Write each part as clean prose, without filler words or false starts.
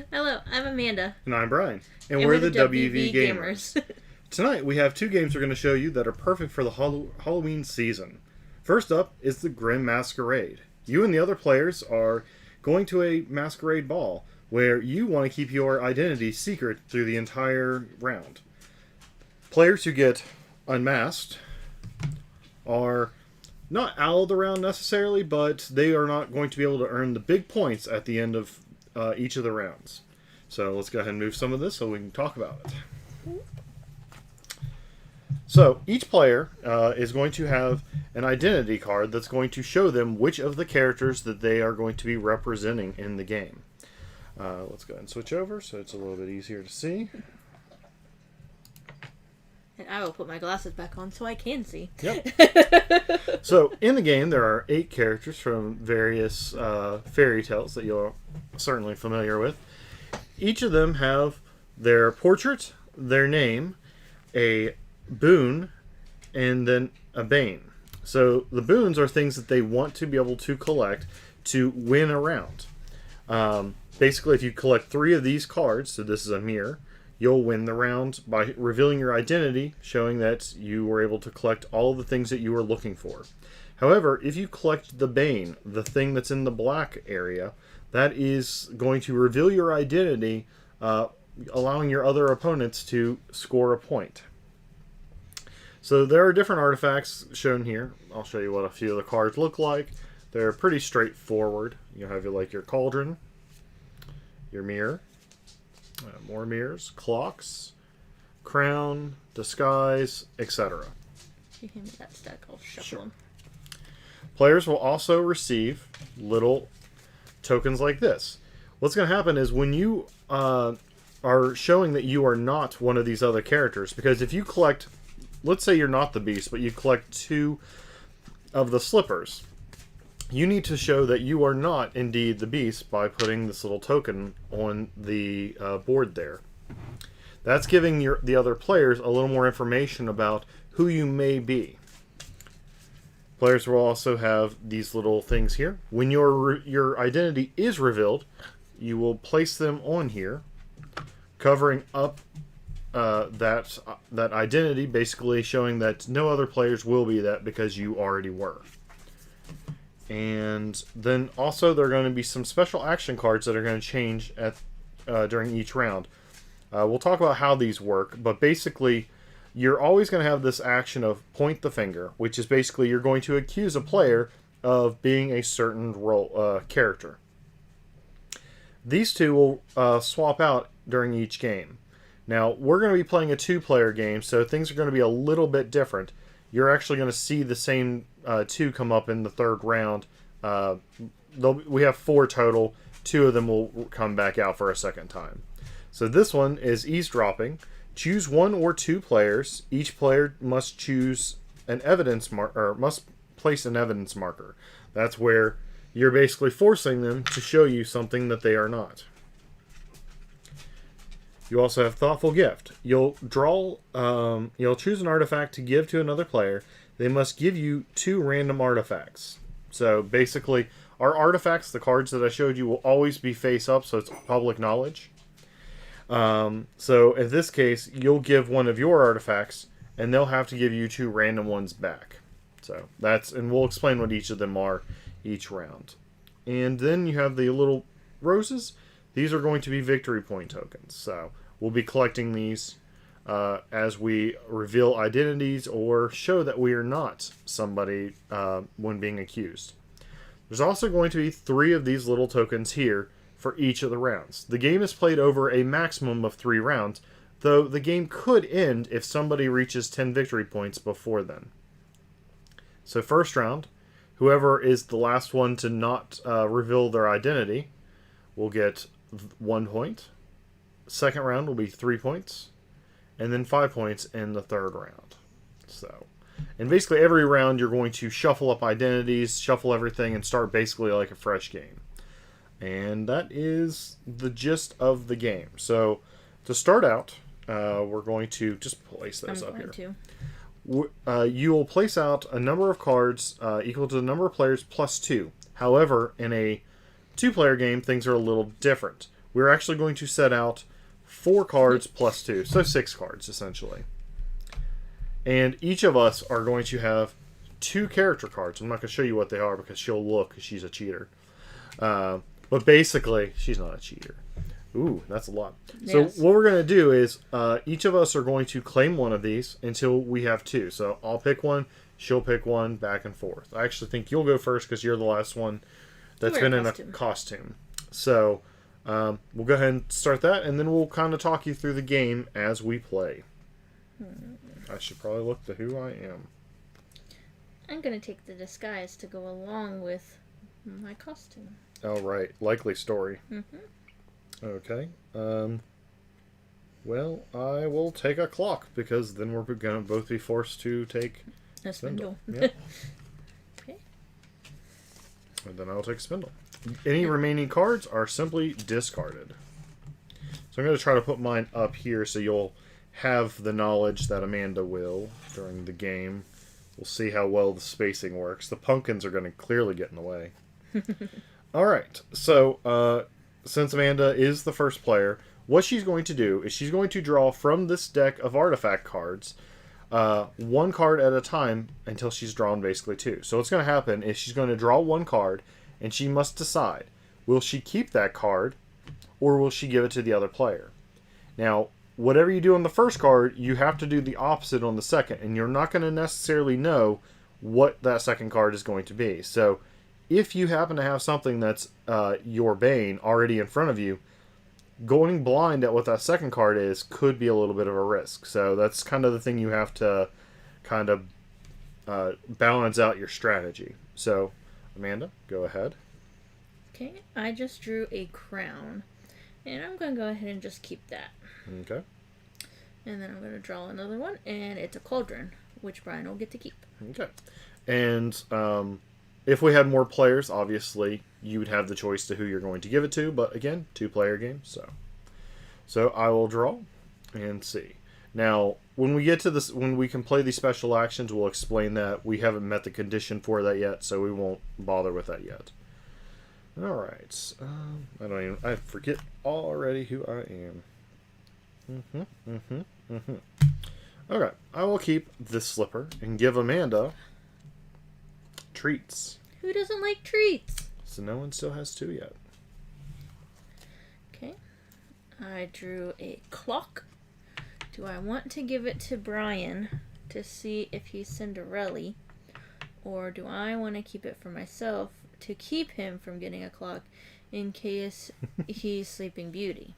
Hello, I'm Amanda. And I'm Brian. And we're the WV Gamers. Tonight we have two games we're going to show you that are perfect for the Halloween season. First up is the Grimm Masquerade. You and the other players are going to a masquerade ball where you want to keep your identity secret through the entire round. Players who get unmasked are not owled around necessarily, but they are not going to be able to earn the big points at the end of each of the rounds. So let's go ahead and move some of this so we can talk about it. So each player is going to have an identity card that's going to show them which of the characters that they are going to be representing in the game. Let's go ahead and switch over so it's a little bit easier to see. And I will put my glasses back on so I can see. Yep. So in the game there are 8 characters from various fairy tales that you're certainly familiar with. Each of them have their portrait, their name, a boon, and then a bane. So the boons are things that they want to be able to collect to win a round. Basically, if you collect 3 of these cards, so this is a mirror, you'll win the round by revealing your identity, showing that you were able to collect all of the things that you were looking for. However, if you collect the bane, the thing that's in the black area, that is going to reveal your identity, allowing your other opponents to score a point. So there are different artifacts shown here. I'll show you what a few of the cards look like. They're pretty straightforward. You have your cauldron, your mirror, more mirrors, clocks, crown, disguise, etc. You hand me that stack, I'll shuffle them. Players will also receive little tokens like this. What's going to happen is when you are showing that you are not one of these other characters, because if you collect, let's say you're not the beast, but you collect 2 of the slippers, you need to show that you are not indeed the beast by putting this little token on the board there. That's giving the other players a little more information about who you may be. Players will also have these little things here. When your identity is revealed, you will place them on here, covering up that identity, basically showing that no other players will be that because you already were. And then also there are going to be some special action cards that are going to change during each round. We'll talk about how these work, but basically you're always going to have this action of point the finger, which is basically you're going to accuse a player of being a certain character. These two will swap out during each game. Now, we're going to be playing a 2-player game, so things are going to be a little bit different. You're actually going to see the same 2 come up in the 3rd round. We have 4 total. 2 of them will come back out for a second time. So this one is eavesdropping. Choose 1 or 2 players. Each player must choose an evidence must place an evidence marker. That's where you're basically forcing them to show you something that they are not. You also have Thoughtful Gift. You'll choose an artifact to give to another player. They must give you 2 random artifacts. So basically, our artifacts, the cards that I showed you, will always be face up, so it's public knowledge. So in this case, you'll give one of your artifacts, and they'll have to give you 2 random ones back. So and we'll explain what each of them are each round. And then you have the little roses. These are going to be victory point tokens. So we'll be collecting these as we reveal identities or show that we are not somebody when being accused. There's also going to be 3 of these little tokens here for each of the rounds. The game is played over a maximum of 3 rounds, though the game could end if somebody reaches 10 victory points before then. So first round, whoever is the last one to not reveal their identity will get 1 point. Second round will be 3 points. And then 5 points in the 3rd round. And basically every round you're going to shuffle up identities, shuffle everything, and start basically like a fresh game. And that is the gist of the game. So to start out, we're going to just place those up here. You will place out a number of cards equal to the number of players plus 2. However, in a 2-player game, things are a little different. we're actually going to set out 4 cards plus 2, so 6 cards essentially. And each of us are going to have 2 character cards. I'm not going to show you what they are because she'll look because she's a cheater. But basically, she's not a cheater. Ooh, that's a lot. Yes. So what we're going to do is each of us are going to claim one of these until we have 2. So I'll pick one, she'll pick one, back and forth. I actually think you'll go first because you're the last one that's been in a costume. So we'll go ahead and start that, and then we'll kind of talk you through the game as we play. I should probably look to who I am. I'm going to take the disguise to go along with my costume. Oh, right. Likely story. Mm-hmm. Okay. Well, I will take a clock, because then we're going to both be forced to take a spindle. Yep. Okay. And then I'll take a spindle. Any remaining cards are simply discarded. So I'm going to try to put mine up here so you'll have the knowledge that Amanda will during the game. We'll see how well the spacing works. The pumpkins are going to clearly get in the way. Alright, so since Amanda is the first player, what she's going to do is she's going to draw from this deck of artifact cards 1 card at a time until she's drawn basically 2. So what's going to happen is she's going to draw 1 card, and she must decide, will she keep that card or will she give it to the other player? Now, whatever you do on the first card, you have to do the opposite on the second, and you're not going to necessarily know what that second card is going to be. So if you happen to have something that's your Bane already in front of you, going blind at what that second card is could be a little bit of a risk. So that's kind of the thing you have to kind of balance out your strategy. So, Amanda, go ahead. Okay, I just drew a crown, and I'm going to go ahead and just keep that. Okay. And then I'm going to draw another one, and it's a cauldron, which Brian will get to keep. Okay. And if we had more players, obviously, you would have the choice to who you're going to give it to. But again, 2-player game, so I will draw and see. Now, when we get to this, when we can play these special actions, we'll explain that. We haven't met the condition for that yet, so we won't bother with that yet. All right. I forget already who I am. Okay, I will keep this slipper and give Amanda treats. Who doesn't like treats? So no one still has 2 yet. Okay. I drew a clock. Do I want to give it to Brian to see if he's Cinderella, or do I want to keep it for myself to keep him from getting a clock in case he's Sleeping Beauty?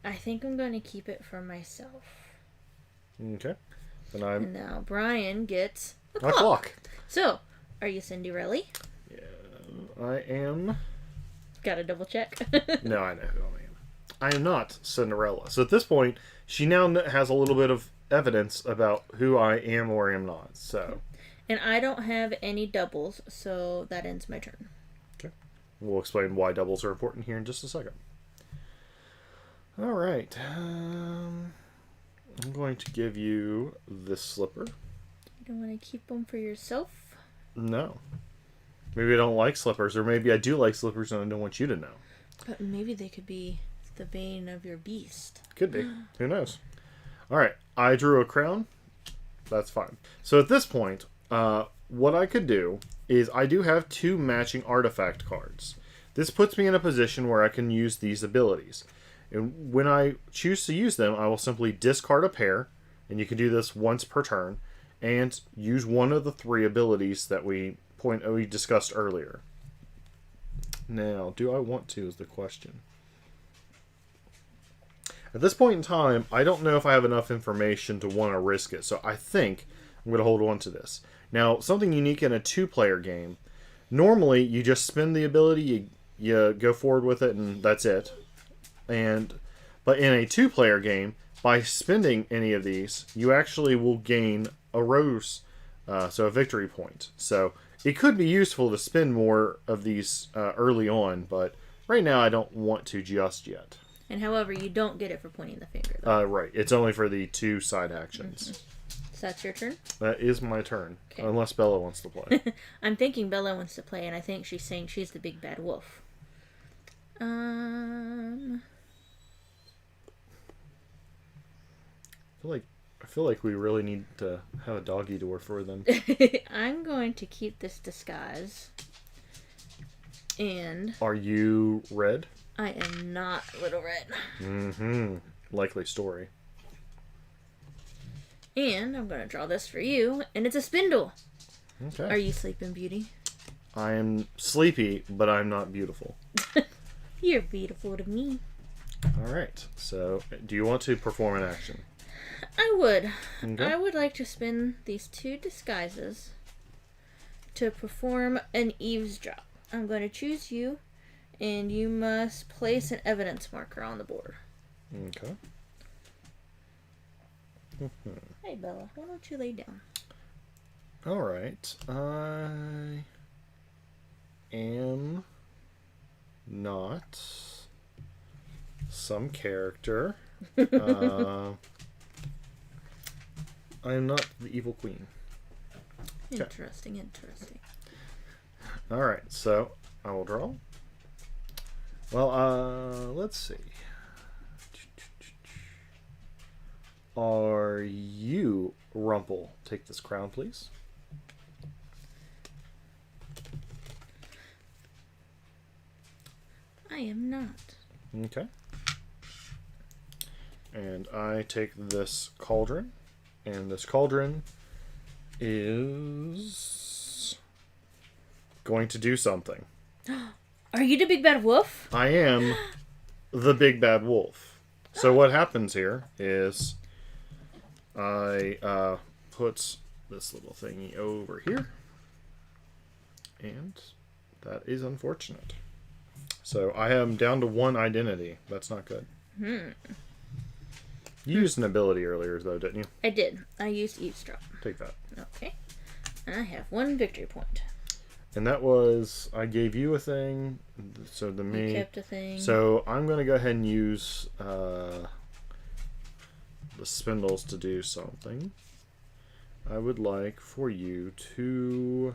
I think I'm going to keep it for myself. Okay. And now Brian gets a clock. clock. So, are you Cinderella? Yeah, I am. Gotta double check. No, I know who I am. I am not Cinderella. So at this point, she now has a little bit of evidence about who I am or am not. So. And I don't have any doubles, so that ends my turn. Okay. We'll explain why doubles are important here in just a second. All right. I'm going to give you this slipper. You don't want to keep them for yourself? No. Maybe I don't like slippers, or maybe I do like slippers and I don't want you to know. But maybe they could be the bane of your beast. Could be. Who knows? All right. I drew a crown. That's fine. So at this point, what I could do is I do have 2 matching artifact cards. This puts me in a position where I can use these abilities. And when I choose to use them, I will simply discard a pair, and you can do this once per turn, and use one of the 3 abilities that we discussed earlier. Now, do I want to is the question. At this point in time, I don't know if I have enough information to want to risk it, so I think I'm going to hold on to this. Now, something unique in a 2-player game, normally you just spend the ability, you go forward with it, and that's it. But in a 2-player game, by spending any of these, you actually will gain a rose, so a victory point. So it could be useful to spend more of these early on, but right now I don't want to just yet. And however, you don't get it for pointing the finger, though. Right. It's only for the 2 side actions. Mm-hmm. So that's your turn? That is my turn, unless Bella wants to play. I'm thinking Bella wants to play, and I think she's saying she's the big bad wolf. Um, I feel like we really need to have a doggy door for them. I'm going to keep this disguise. And Are you red? I am not Little Red. Mm-hmm. Likely story. And I'm going to draw this for you, and it's a spindle. Okay. Are you Sleeping Beauty? I am sleepy, but I'm not beautiful. You're beautiful to me. All right. So, do you want to perform an action? I would. Okay. I would like to spin these 2 disguises to perform an eavesdrop. I'm going to choose you, and you must place an evidence marker on the board. Okay. Hey, Bella, why don't you lay down? All right. I am not some character. I am not the evil queen. Interesting, interesting. All right, so I will draw. Well, let's see. Are you Rumple? Take this crown, please. I am not. Okay. And I take this cauldron, and this cauldron is going to do something. Are you the big bad wolf? I am the big bad wolf. So what happens here is I put this little thingy over here, and that is unfortunate. So I am down to 1 identity. That's not good. You used an ability earlier, though, didn't you? I did. I used eavesdrop. Take that. Okay. And I have 1 victory point. And that was, I gave you a thing, so the me. You kept a thing. So I'm going to go ahead and use the spindles to do something. I would like for you to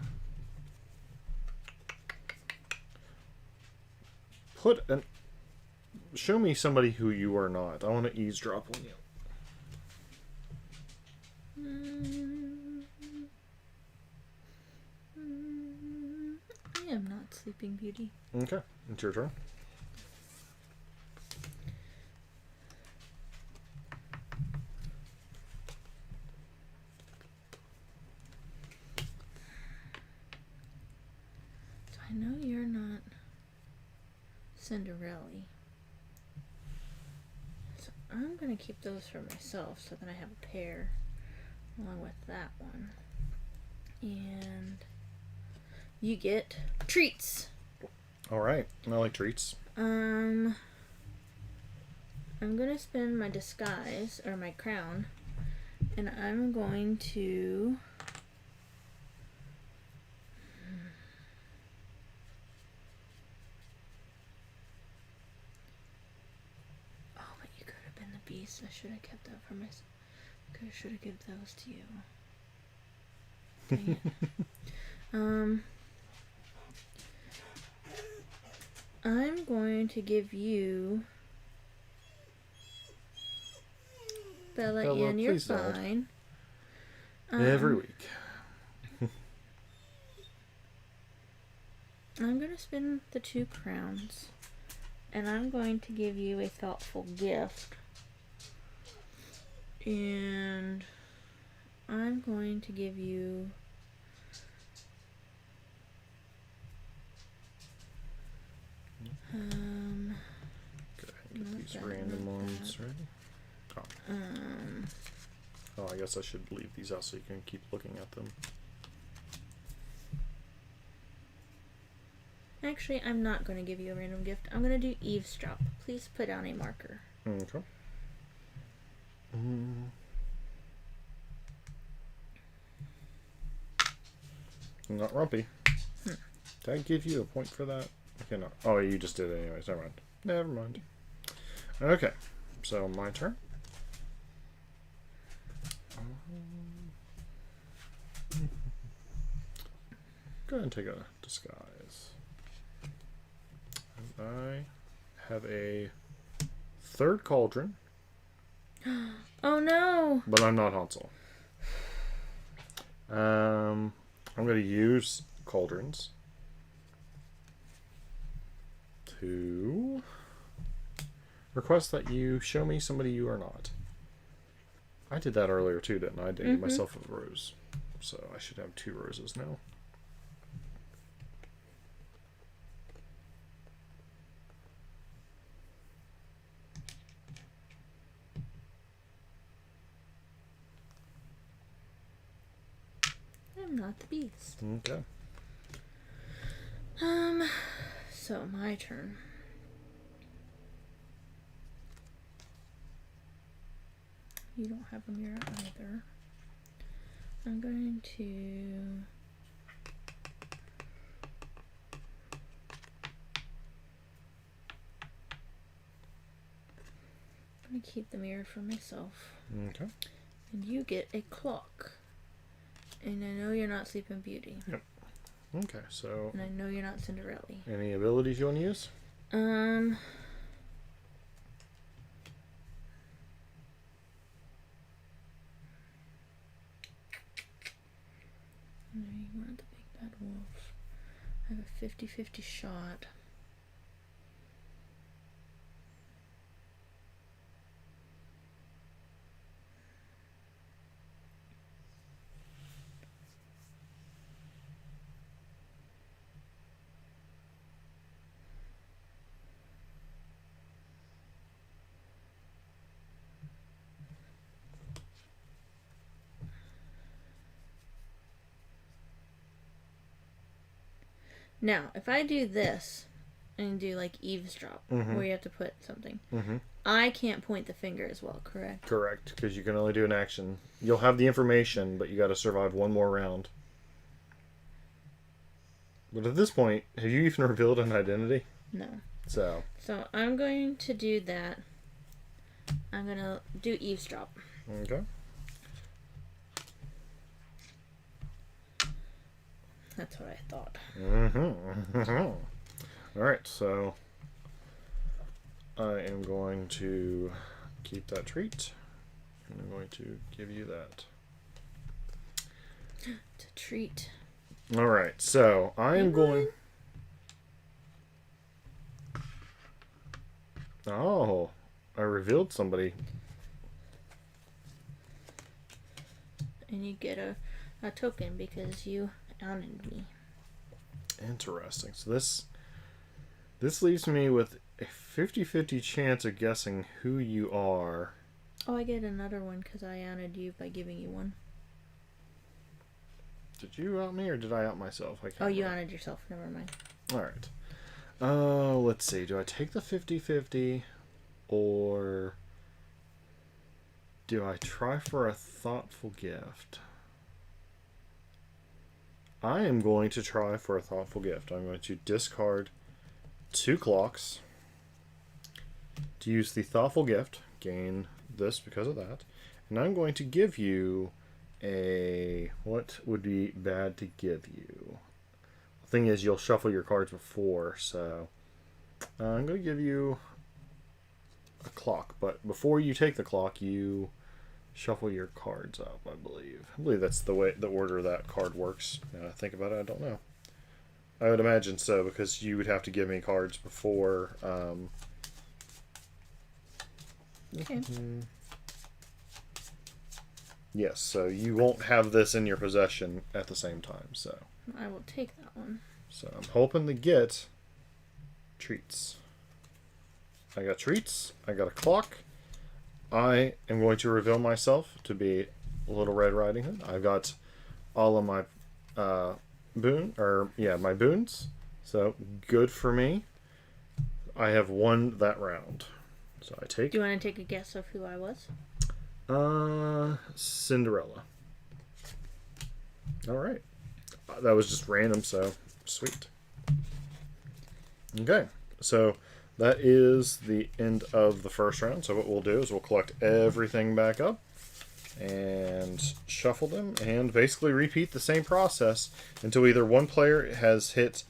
show me somebody who you are not. I want to eavesdrop on you. I am not Sleeping Beauty. Okay, it's your turn. So I know you're not Cinderella. So I'm going to keep those for myself so that I have a pair along with that one. And you get treats. All right, I like treats. I'm going to spin my disguise, or my crown, and I'm going to... Oh, but you could have been the beast. I should have kept that for myself. I should have given those to you. Dang it. I'm going to give you... Bella, Ian, you're please don't. fine. Every week. I'm going to spin the 2 crowns, and I'm going to give you a thoughtful gift. And I'm going to give you... Go ahead and get these random ones ready. Oh, I guess I should leave these out so you can keep looking at them. Actually, I'm not going to give you a random gift. I'm going to do eavesdrop. Please put down a marker. Okay. Not Rumpy. Did I give you a point for that? Okay, no. Oh, you just did it anyways. Never mind. Never mind. Okay, so my turn. Go ahead and take a disguise. And I have a third cauldron. Oh no! But I'm not Hansel. I'm going to use cauldrons to request that you show me somebody you are not. I did that earlier too, didn't I? I didn't give myself a rose. So I should have 2 roses now. I'm not the beast. Okay. So my turn. You don't have a mirror either. I'm going to keep the mirror for myself. Okay. And you get a clock. And I know you're not Sleeping Beauty. Yep. Okay, so... And I know you're not Cinderella. Any abilities you want to use? No, you want the big bad wolf. I have a 50-50 shot. Now, if I do this and do like eavesdrop, where you have to put something, I can't point the finger as well, correct? Correct, because you can only do an action. You'll have the information, but you got to survive one more round. But at this point, have you even revealed an identity? No. So I'm going to do that. I'm going to do eavesdrop. Okay. That's what I thought. All right, so I am going to keep that treat, and I'm going to give you that. It's a treat. All right, so I am going. Oh, I revealed somebody. And you get a token because you outed me. Interesting. So this leaves me with a 50-50 chance of guessing who you are. Oh, I get another one because I outed you by giving you one. Did you out me or did I out myself? I can't You remember. outed yourself. Never mind. All right. Let's see. Do I take the 50-50 or do I try for a thoughtful gift? I am going to try for a thoughtful gift. I'm going to discard 2 clocks to use the thoughtful gift, gain this because of that, and I'm going to give you a... What would be bad to give you? The thing is, you'll shuffle your cards before, so I'm going to give you a clock, but before you take the clock, you shuffle your cards up, I believe. I believe that's the order that card works. Now I think about it, I don't know. I would imagine so, because you would have to give me cards before. Okay. Yes, so you won't have this in your possession at the same time. So I will take that one. So I'm hoping to get treats. I got treats. I got a clock. I am going to reveal myself to be Little Red Riding Hood. I've got all of my my boons. So good for me. I have won that round. So I take. Do you want to take a guess of who I was? Cinderella. All right. That was just random, so sweet. Okay, so that is the end of the first round. So what we'll do is we'll collect everything back up and shuffle them and basically repeat the same process until either one player has hit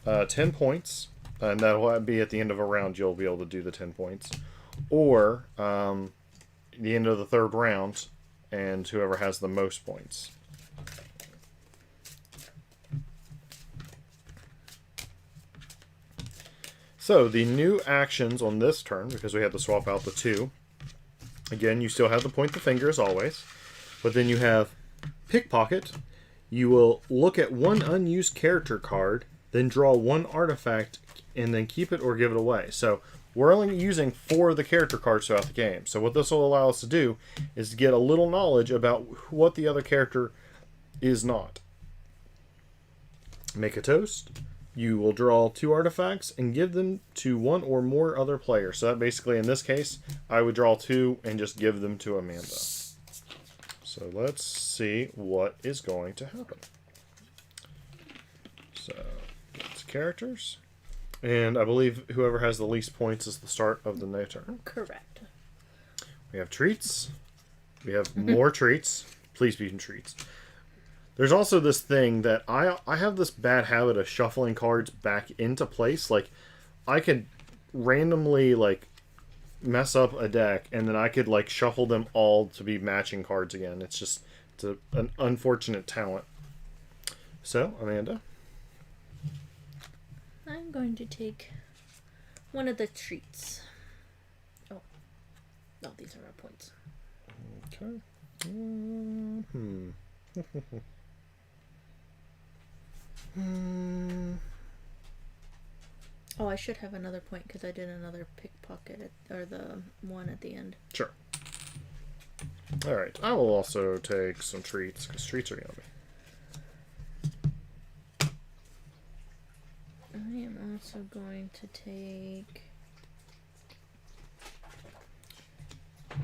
10 points and that'll be at the end of a round. You'll be able to do the 10 points, or the end of the third round, and whoever has the most points. So the new actions on this turn, because we had to swap out the 2. Again, you still have the point the finger as always, but then you have pickpocket. You will look at one unused character card, then draw one artifact, and then keep it or give it away. So we're only using 4 of the character cards throughout the game. So what this will allow us to do is to get a little knowledge about what the other character is not. Make a toast. You will draw 2 artifacts and give them to one or more other players. So that basically, in this case, I would draw 2 and just give them to Amanda. So let's see what is going to happen. So, get to characters. And I believe whoever has the least points is the start of the next turn. Correct. We have treats. We have more treats. Please be treats. There's also this thing that I have this bad habit of shuffling cards back into place. Like, I could randomly, like, mess up a deck, and then I could, like, shuffle them all to be matching cards again. It's an unfortunate talent. So, Amanda? I'm going to take one of the treats. Oh, these are our points. Okay. Oh, I should have another point because I did another pickpocket or the one at the end. Sure. Alright, I will also take some treats, because treats are yummy. I am also going to take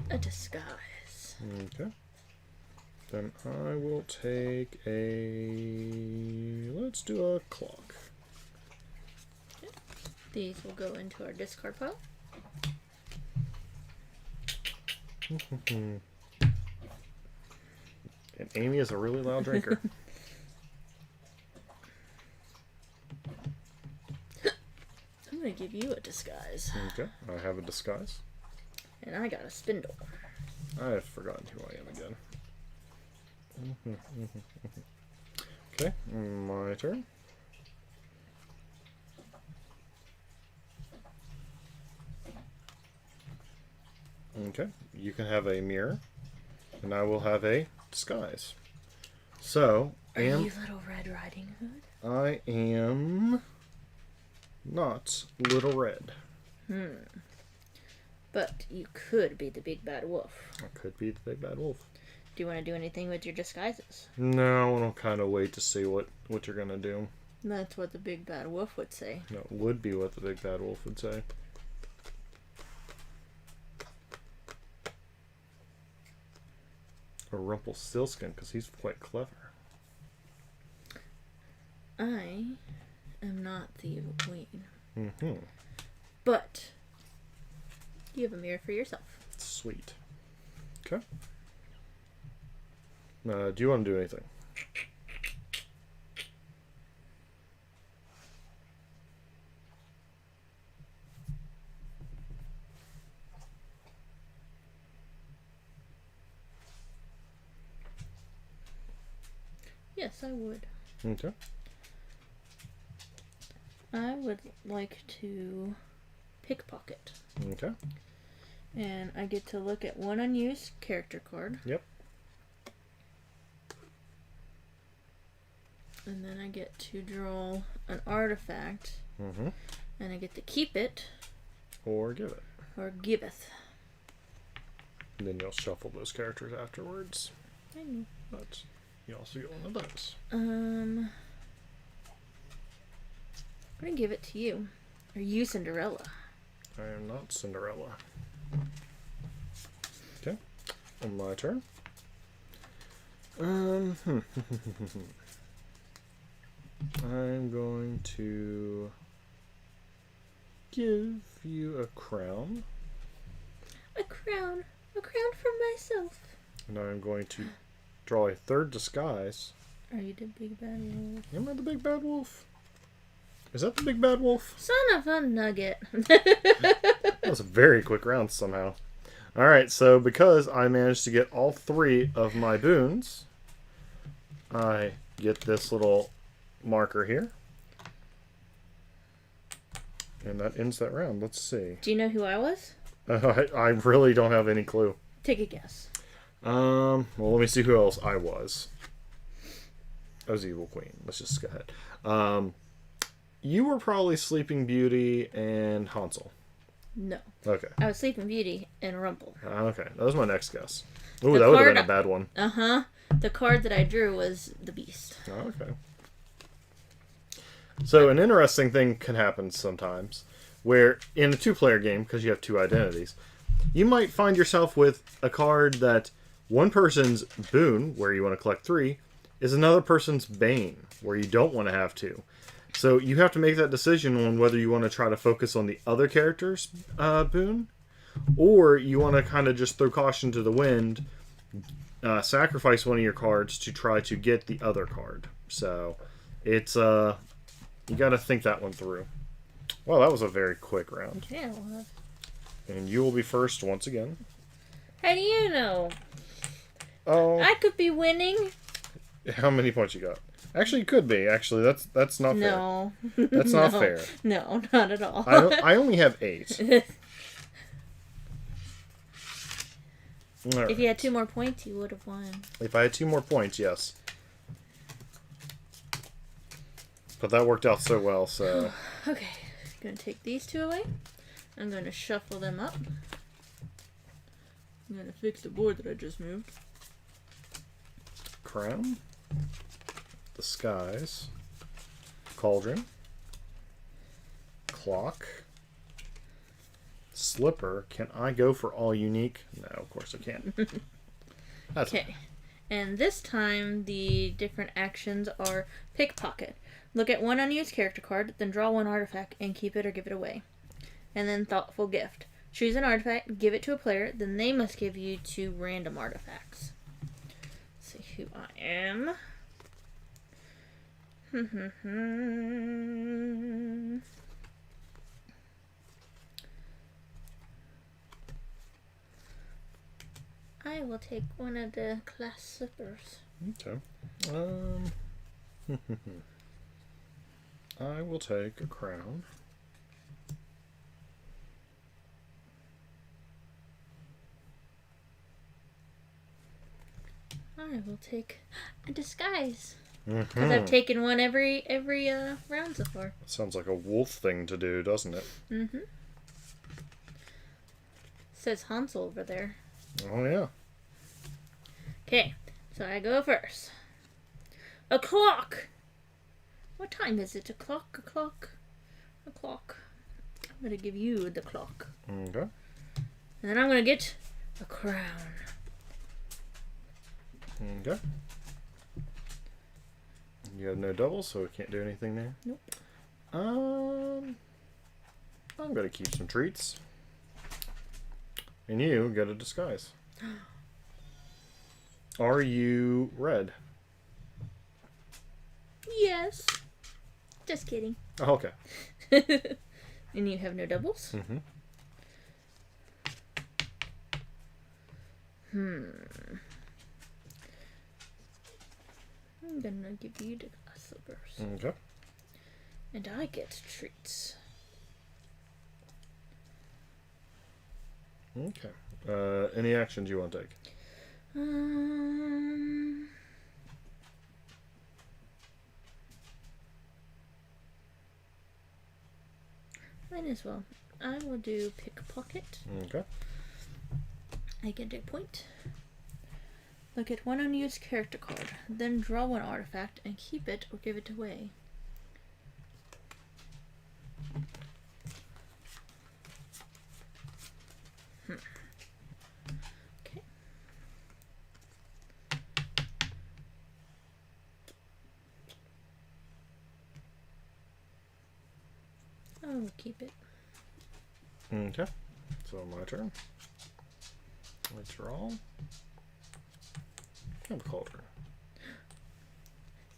a disguise. Okay. Then I will take let's do a clock. Okay. These will go into our discard pile. And Amy is a really loud drinker. I'm going to give you a disguise. Okay, I have a disguise. And I got a spindle. I have forgotten who I am again. Okay, my turn. Okay, you can have a mirror, and I will have a disguise. So, Are you Little Red Riding Hood? I am not Little Red. But you could be the Big Bad Wolf. I could be the Big Bad Wolf. Do you want to do anything with your disguises? No, I want to kind of wait to see what you're going to do. That's what the Big Bad Wolf would say. No, it would be what the Big Bad Wolf would say. Or Rumpelstiltskin, because he's quite clever. I am not the evil queen. Mm-hmm. But you have a mirror for yourself. Sweet. Okay. Do you want to do anything? Yes, I would. Okay. I would like to pickpocket. Okay. And I get to look at one unused character card. Yep. And then I get to draw an artifact. Mm-hmm. And I get to keep it. Or give it. Or giveth. And then you'll shuffle those characters afterwards. I know. But you also get one of those. I'm gonna give it to you. Are you Cinderella? I am not Cinderella. Okay. On my turn. I'm going to give you a crown. A crown. A crown for myself. And I'm going to draw a third disguise. Are you the Big Bad Wolf? Am I the Big Bad Wolf? Is that the big bad wolf? Son of a nugget. That was a very quick round somehow. Alright, so because I managed to get all 3 of my boons, I get this little marker here. And that ends that round. Let's see. Do you know who I was? I really don't have any clue. Take a guess. Well, let me see who else I was. I was Evil Queen. Let's just go ahead. You were probably Sleeping Beauty and Hansel. No. Okay. I was Sleeping Beauty and Rumple. Okay. That was my next guess. Ooh, that would have been a bad one. Uh-huh. The card that I drew was the Beast. Okay. So an interesting thing can happen sometimes where in a 2-player game, because you have 2 identities, you might find yourself with a card that one person's boon, where you want to collect 3, is another person's bane, where you don't want to have 2. So you have to make that decision on whether you want to try to focus on the other character's boon, or you want to kind of just throw caution to the wind, sacrifice one of your cards to try to get the other card. So it's you got to think that one through. Well, that was a very quick round. Yeah, well, And you will be first once again. how do you know? Oh, I could be winning. how many points you got? Actually, you could be. Actually, that's not fair. No. That's not fair. No, not at all. I only have 8. All right. If you had 2 more points, you would have won. If I had 2 more points, yes. But that worked out so well, so... Okay, going to take these 2 away. I'm going to shuffle them up. I'm going to fix the board that I just moved. Crown. Disguise. Cauldron. Clock. Slipper. Can I go for all unique? No, of course I can't. That's Okay, and this time the different actions are pickpocket. Look at one unused character card, then draw one artifact and keep it or give it away. And then thoughtful gift. Choose an artifact, give it to a player, then they must give you 2 random artifacts. Let's see who I am. I will take one of the class slippers. okay. I will take a crown. I will take a disguise. Mm-hmm. Because I've taken one every round so far. Sounds like a wolf thing to do, doesn't it? Mm-hmm. Says Hansel over there. Oh, yeah. Okay, so I go first. A clock! What time is it? A clock? A clock? A clock. I'm going to give you the clock. Okay. And then I'm going to get a crown. Okay. You have no doubles, so we can't do anything there. Nope. I'm gonna keep some treats. And you get a disguise. Are you red? Yes. Just kidding. Oh, okay. And you have no doubles? Mm-hmm. I'm gonna give you the glass slippers. Okay. And I get treats. Okay. Any actions you want to take? Might as well. I will do pickpocket. Okay. I get a point. Look at one unused character card, then draw one artifact and keep it or give it away. Okay. I will keep it. Okay. So my turn. I draw. A cauldron.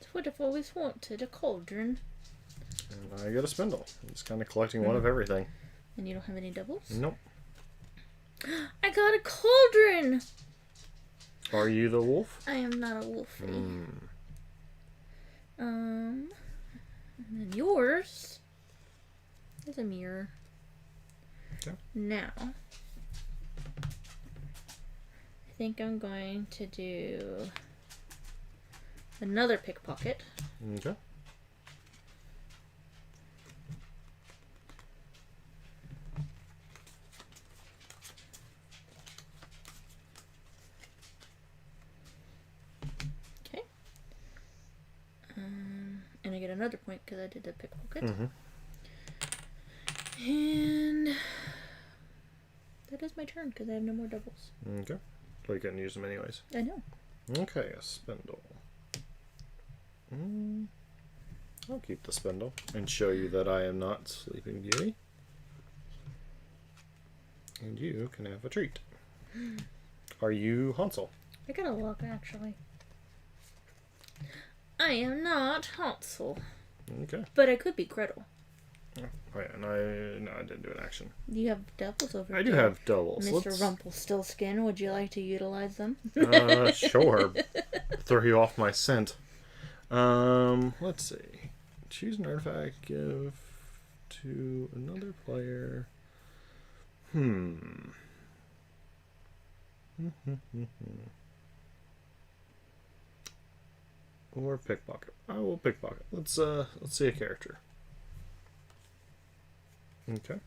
It's what I've always wanted, a cauldron. And I get a spindle. I'm just kind of collecting one of everything. And you don't have any doubles? Nope. I got a cauldron! Are you the wolf? I am not a wolfie. And then yours is a mirror. Okay. Now, I think I'm going to do another pickpocket. Okay. Okay. And I get another point because I did the pickpocket. And that is my turn because I have no more doubles. Okay. Well, you couldn't use them anyways. I know. Okay, a spindle. I'll keep the spindle and show you that I am not Sleeping Beauty. And you can have a treat. Are you Hansel? I gotta look, actually. I am not Hansel. Okay. But I could be Gretel. Oh yeah, no, I didn't do an action. You have doubles over I do have doubles. Mr. Rumpelstiltskin, would you like to utilize them? Sure. Throw you off my scent. Let's see. Choose an artifact, give to another player. Or pickpocket. I will pickpocket. Let's see a character. Okay.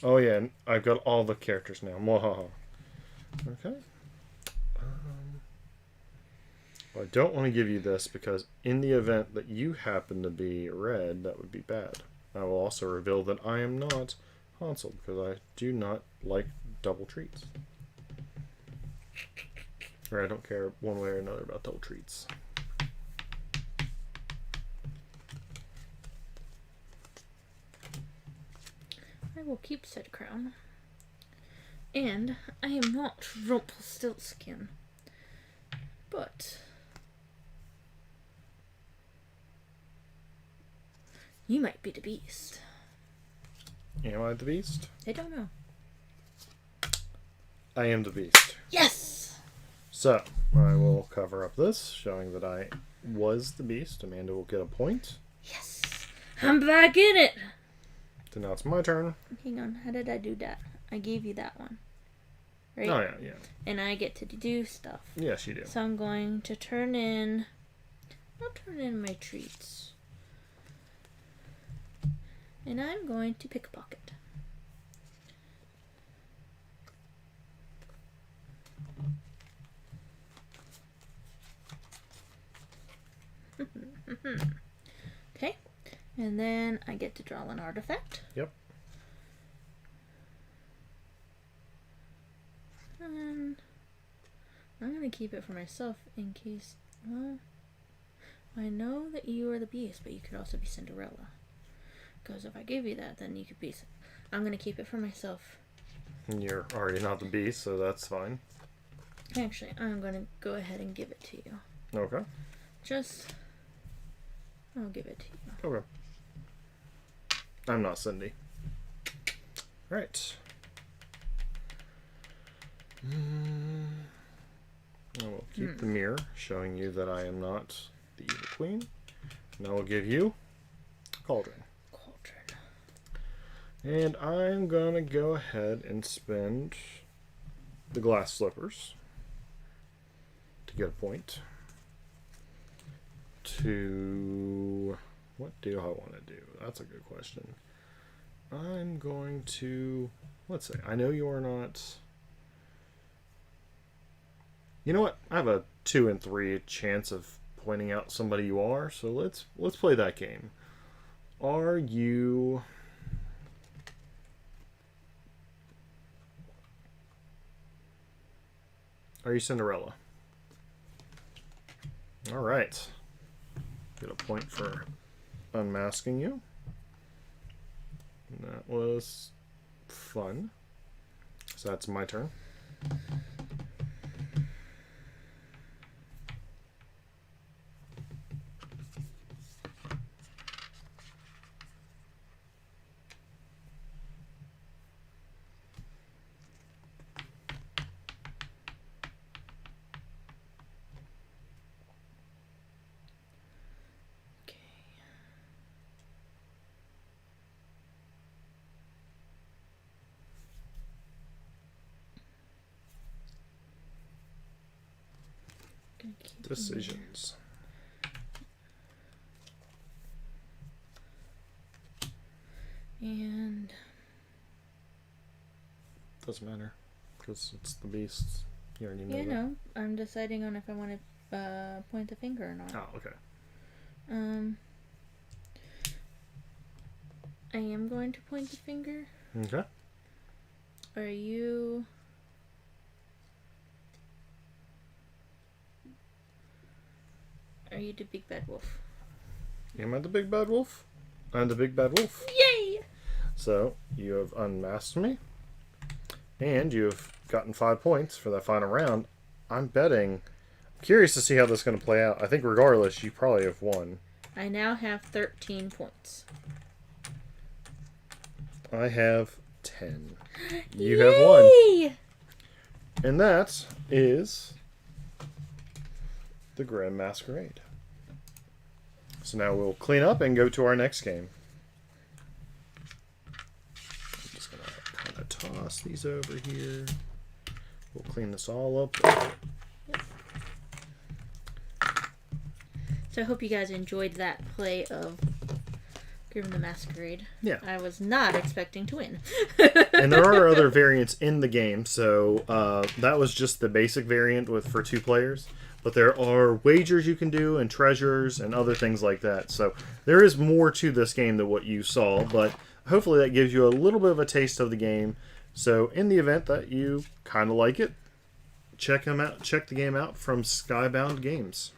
Oh yeah, I've got all the characters now. Mwahaha. Okay. I don't want to give you this because in the event that you happen to be red, that would be bad. I will also reveal that I am not Hansel because I do not like double treats. Or I don't care one way or another about double treats. I will keep said crown. And I am not Rumpelstiltskin. But you might be the Beast. Am I the Beast? I don't know. I am the Beast. Yes! So, I will cover up this, showing that I was the Beast. Amanda will get a point. Yes! I'm back in it! So now it's my turn. Hang on, how did I do that? I gave you that one. Right? Oh, yeah. And I get to do stuff. Yes, you do. So I'm going to turn in... I'll turn in my treats. And I'm going to pickpocket. Okay. And then I get to draw an artifact. Yep. And I'm going to keep it for myself in case... Well, I know that you are the Beast, but you could also be Cinderella. Because if I give you that, then you could be... I'm going to keep it for myself. You're already not the Beast, so that's fine. Actually, I'm going to go ahead and give it to you. Okay. I'll give it to you. Okay. I'm not Cindy. Right. I will keep the mirror, showing you that I am not the evil queen. And I will give you a cauldron. And I'm going to go ahead and spend the glass slippers to get a point. What do I want to do? That's a good question. I'm going to... Let's see. I know you are not... You know what? I have a 2 in 3 chance of pointing out somebody you are, so let's play that game. Are you... Are you Cinderella? Alright. Get a point for unmasking you. And that was fun. So that's my turn. Gonna keep Decisions. And Doesn't matter. Because it's the beasts. You already know yeah, that. no, I'm deciding on if I want to point the finger or not. Oh, okay. I am going to point the finger. Okay. Are you? Are you the big bad wolf? Am I the big bad wolf? I'm the big bad wolf. Yay! So, you have unmasked me. And you've gotten 5 points for that final round. I'm betting. Curious to see how this is going to play out. I think regardless, you probably have won. I now have 13 points. I have 10. You have won. Yay! And that is the Grimm Masquerade. So now we'll clean up and go to our next game. I'm just going to kind of toss these over here. We'll clean this all up. So I hope you guys enjoyed that play of Grimm the Masquerade. Yeah. I was not expecting to win. And there are other variants in the game, so that was just the basic variant for 2 players. But there are wagers you can do and treasures and other things like that. So there is more to this game than what you saw, but hopefully that gives you a little bit of a taste of the game. So in the event that you kind of like it, check them out. Check the game out from Skybound Games.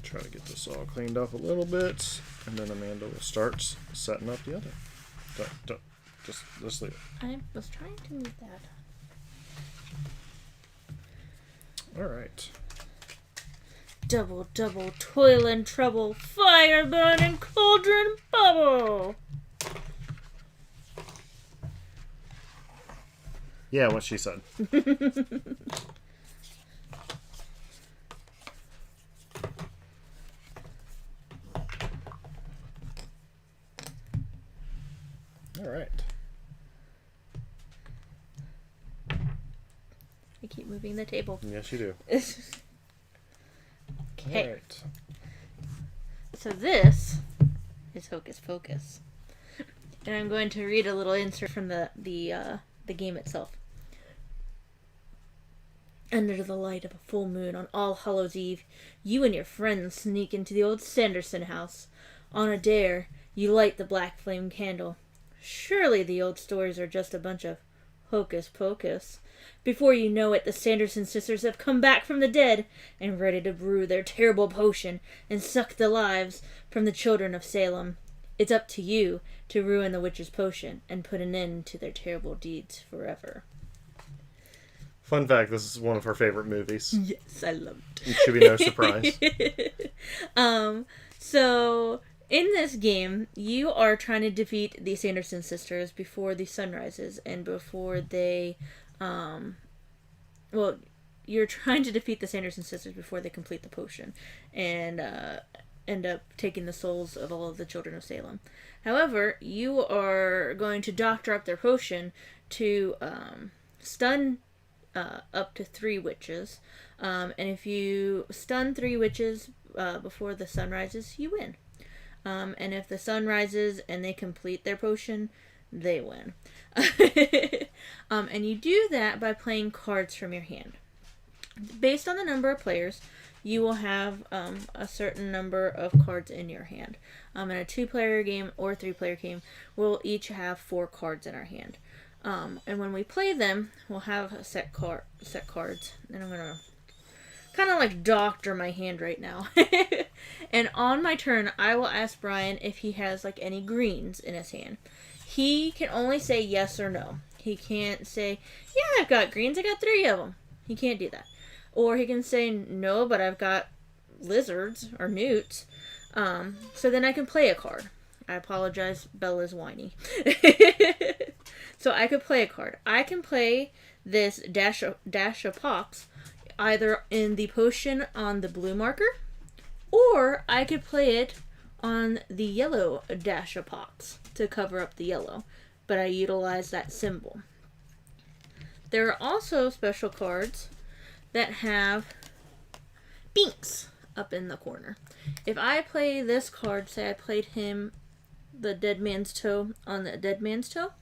Try to get this all cleaned up a little bit, and then Amanda will start setting up the other. Just leave it. I was trying to move that. All right. Double, double, toil and trouble, fire burn and cauldron bubble. Yeah, what she said. All right. I keep moving the table. Yes, you do. Okay. All right. So this is Hocus Pocus. And I'm going to read a little insert from the game itself. Under the light of a full moon on All Hallows Eve, you and your friends sneak into the old Sanderson house. On a dare, you light the black flame candle. Surely the old stories are just a bunch of hocus pocus. Before you know it, the Sanderson sisters have come back from the dead and ready to brew their terrible potion and suck the lives from the children of Salem. It's up to you to ruin the witch's potion and put an end to their terrible deeds forever. Fun fact, this is one of her favorite movies. Yes, I love it. It should be no surprise. So in this game, you are trying to defeat the Sanderson sisters before the sun rises and before they, you're trying to defeat the Sanderson sisters before they complete the potion and end up taking the souls of all of the children of Salem. However, you are going to doctor up their potion to stun up to 3 witches. And if you stun 3 witches before the sun rises, you win. And if the sun rises and they complete their potion, they win. And you do that by playing cards from your hand. Based on the number of players, you will have a certain number of cards in your hand. In a 2-player game or 3-player game, we'll each have 4 cards in our hand. And when we play them, we'll have set cards. And I'm going to kind of like doctor my hand right now. And on my turn, I will ask Brian if he has like any greens in his hand. He can only say yes or no. He can't say, yeah, I've got greens. I got 3 of them. He can't do that. Or he can say, no, but I've got lizards or newts. So then I can play a card. I apologize, Bella's whiny. So I could play a card. I can play this dash of pox either in the potion on the blue marker, or I could play it on the yellow dash of pox to cover up the yellow, but I utilize that symbol. There are also special cards that have Binks up in the corner. If I play this card, say I played him the Dead Man's Toe on the Dead Man's Toe,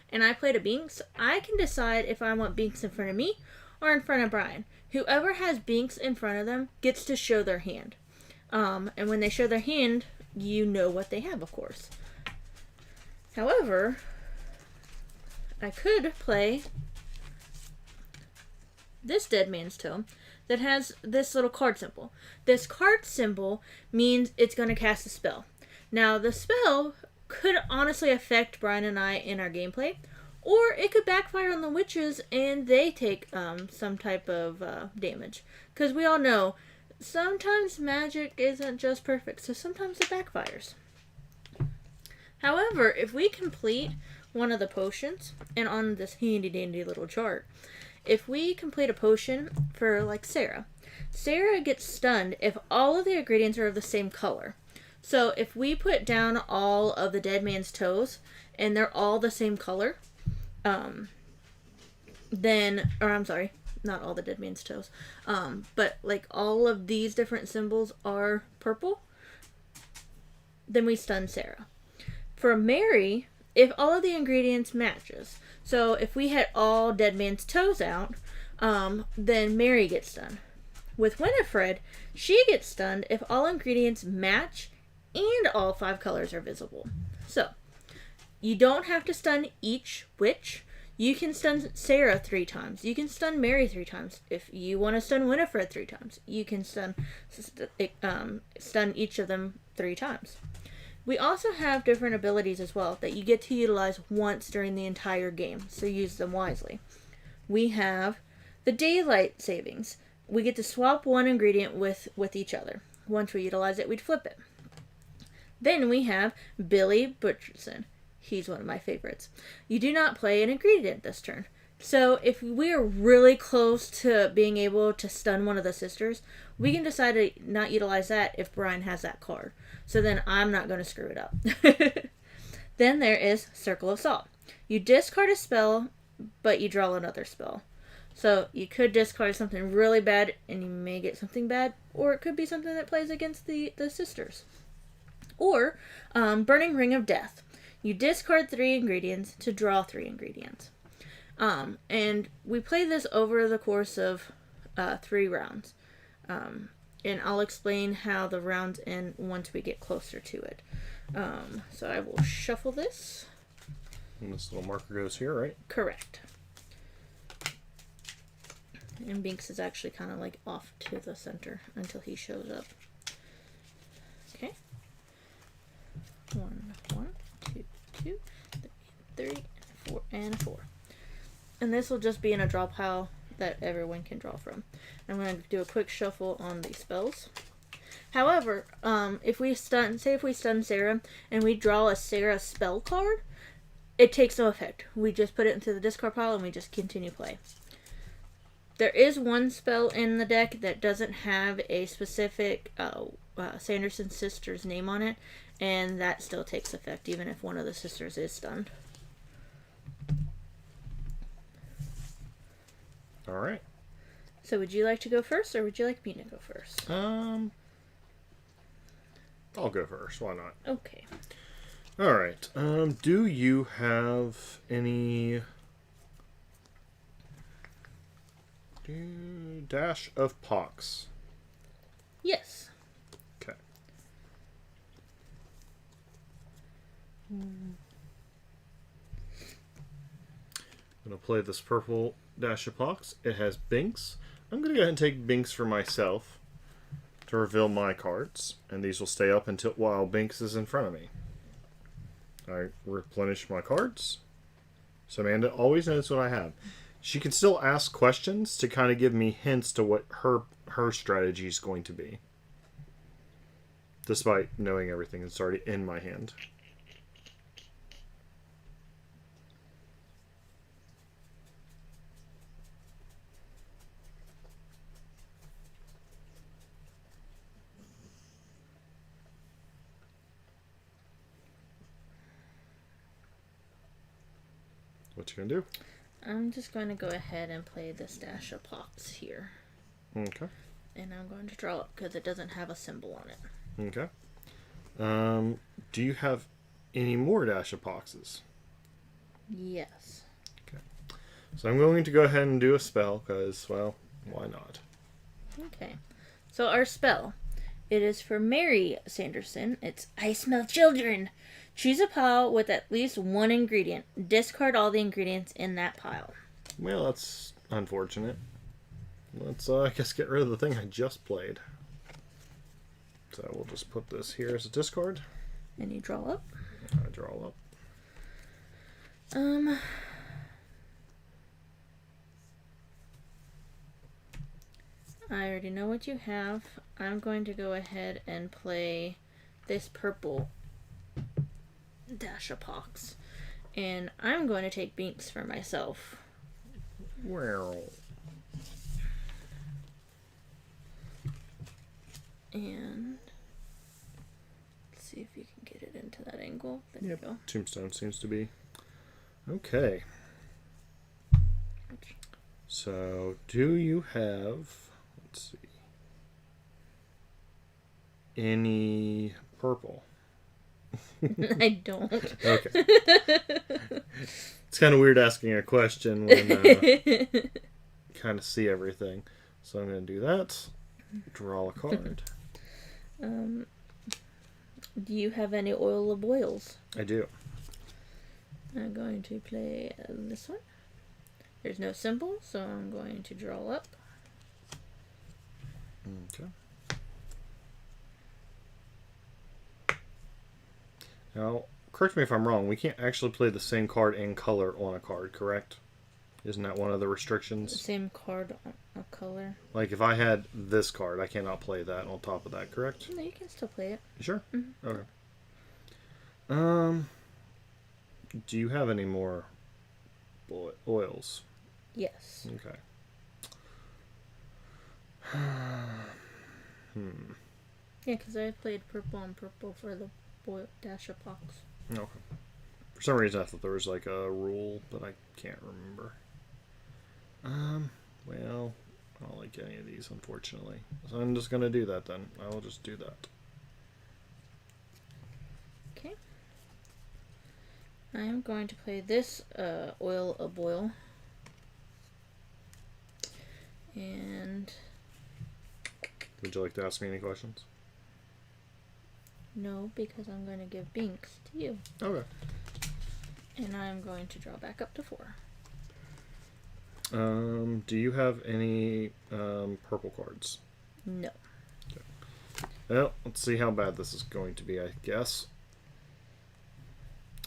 and I played a Binks, I can decide if I want Binks in front of me or in front of Brian. Whoever has Binks in front of them gets to show their hand. And when they show their hand, you know what they have, of course. However, I could play this Dead Man's Toe that has this little card symbol. This card symbol means it's going to cast a spell. Now, the spell could honestly affect Brian and I in our gameplay, or it could backfire on the witches and they take some type of damage. Because we all know, sometimes magic isn't just perfect, so sometimes it backfires. However, if we complete one of the potions, and on this handy dandy little chart, if we complete a potion for like Sarah gets stunned if all of the ingredients are of the same color. So if we put down all of the Dead Man's Toes and they're all the same color, not all the Dead Man's Toes, but like all of these different symbols are purple, then we stun Sarah. For Mary, if all of the ingredients matches, so if we had all Dead Man's Toes out, then Mary gets stunned. With Winifred, she gets stunned if all ingredients match and all 5 colors are visible. So, you don't have to stun each witch. You can stun Sarah 3 times. You can stun Mary 3 times. If you want to stun Winifred 3 times, you can stun each of them 3 times. We also have different abilities as well that you get to utilize once during the entire game, so use them wisely. We have the daylight savings. We get to swap one ingredient with each other. Once we utilize it, we'd flip it. Then we have Billy Butcherson. He's one of my favorites. You do not play an ingredient this turn. So if we're really close to being able to stun one of the sisters, we can decide to not utilize that if Brian has that card. So then I'm not going to screw it up. Then there is Circle of Salt. You discard a spell, but you draw another spell. So you could discard something really bad and you may get something bad, or it could be something that plays against the sisters. Or Burning Ring of Death. You discard 3 ingredients to draw 3 ingredients. And we play this over the course of 3 rounds. And I'll explain how the rounds end once we get closer to it. So I will shuffle this. And this little marker goes here, right? Correct. And Binks is actually kind of like off to the center until he shows up. Okay. 1, 2, 2, 3, 4, and 4. And this will just be in a draw pile that everyone can draw from. I'm going to do a quick shuffle on the spells. However, if we stun Sarah and we draw a Sarah spell card, it takes no effect. We just put it into the discard pile and we just continue play. There is one spell in the deck that doesn't have a specific Sanderson sister's name on it, and that still takes effect even if one of the sisters is stunned. All right. So would you like to go first, or would you like me to go first? I'll go first. Why not? Okay. All right. Do you have any dash of pox? Yes. Okay. I'm gonna play this purple dash of pox. It has Binks. I'm gonna go ahead and take Binks for myself to reveal my cards, and these will stay up until while Binks is in front of me. I replenish my cards, so Amanda always knows what I have. She can still ask questions to kind of give me hints to what her strategy is going to be, despite knowing everything that's already in my hand. What you gonna do? I'm just going to go ahead and play this dash of pox here. Okay. And I'm going to draw it because it doesn't have a symbol on it. Okay. Do you have any more Dash of Poxes? Yes. Okay. So I'm going to go ahead and do a spell because, well, why not? Okay. So our spell. It is for Mary Sanderson. It's I smell children. Choose a pile with at least one ingredient. Discard all the ingredients in that pile. Well, that's unfortunate. Let's, I guess, get rid of the thing I just played. So we'll just put this here as a discard. And you draw up. I draw up. I already know what you have. I'm going to go ahead and play this purple Dash of Pox. And I'm going to take Binks for myself. Well. And let's see if you can get it into that angle. There Yep. you go. Tombstone seems to be. Okay. So, do you have, let's see, any purple? I don't. Okay. It's kind of weird asking a question when you kind of see everything. So I'm going to do that. Draw a card. Do you have any oil of boils? I do. I'm going to play this one. There's no symbol, so I'm going to draw up. Okay. Now, correct me if I'm wrong, we can't actually play the same card in color on a card, correct? Isn't that one of the restrictions? Same card on a color. Like, if I had this card, I cannot play that on top of that, correct? No, you can still play it. You sure? Mm-hmm. Okay. Do you have any more oils? Yes. Okay. Yeah, because I played purple on purple for the Dash of Pox. Okay. For some reason, I thought there was like a rule, but I can't remember. Well, I don't like any of these, unfortunately. So I'm just going to do that then. I will just do that. Okay. I am going to play this oil of boil. And Would you like to ask me any questions? no, because I'm going to give Binks to you. Okay. And I'm going to draw back up to 4. Do you have any purple cards? No. Okay. Well, let's see how bad this is going to be, I guess.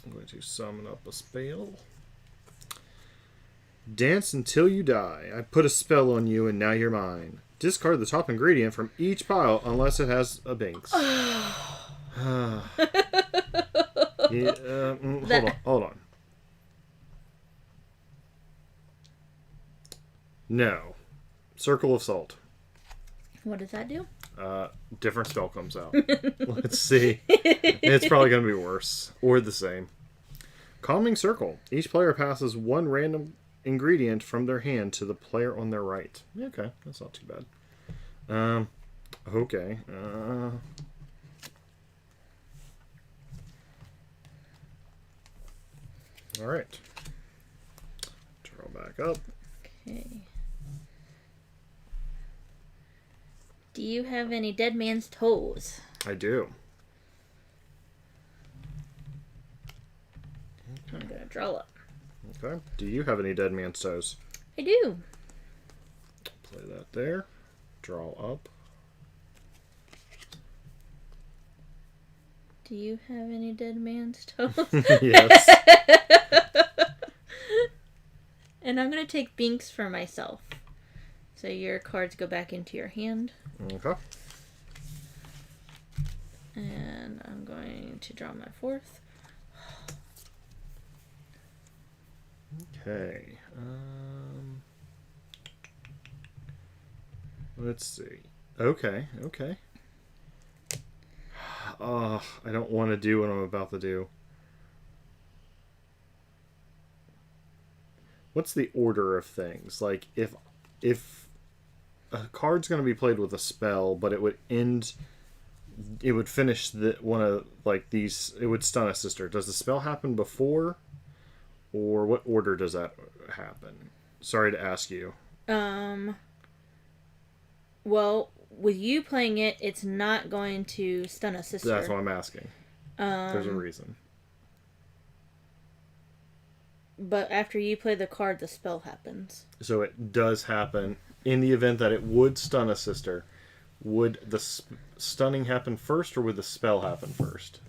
I'm going to summon up a spell. Dance until you die. I put a spell on you and now you're mine. Discard the top ingredient from each pile unless it has a Binks. Hold on. No. Circle of Salt. What does that do? Different spell comes out. Let's see. It's probably going to be worse. Or the same. Calming Circle. Each player passes one random ingredient from their hand to the player on their right. Okay, that's not too bad. Okay. Alright. Draw back up. Okay. Do you have any dead man's toes? I do. I'm going to draw up. Okay. Do you have any dead man's toes? I do. Play that there. Draw up. Do you have any dead man's toes? Yes. And I'm going to take Binks for myself. So your cards go back into your hand. Okay. And I'm going to draw my 4th. Okay. Let's see. Okay. Oh, I don't want to do what I'm about to do. What's the order of things? Like, if a card's going to be played with a spell, but it would end. It would finish one of like these. It would stun a sister. Does the spell happen before, or what order does that happen? Sorry to ask you. Well, with you playing it, it's not going to stun a sister. That's what I'm asking. There's a reason. But after you play the card, the spell happens. So it does happen. In the event that it would stun a sister, would the stunning happen first, or would the spell happen first?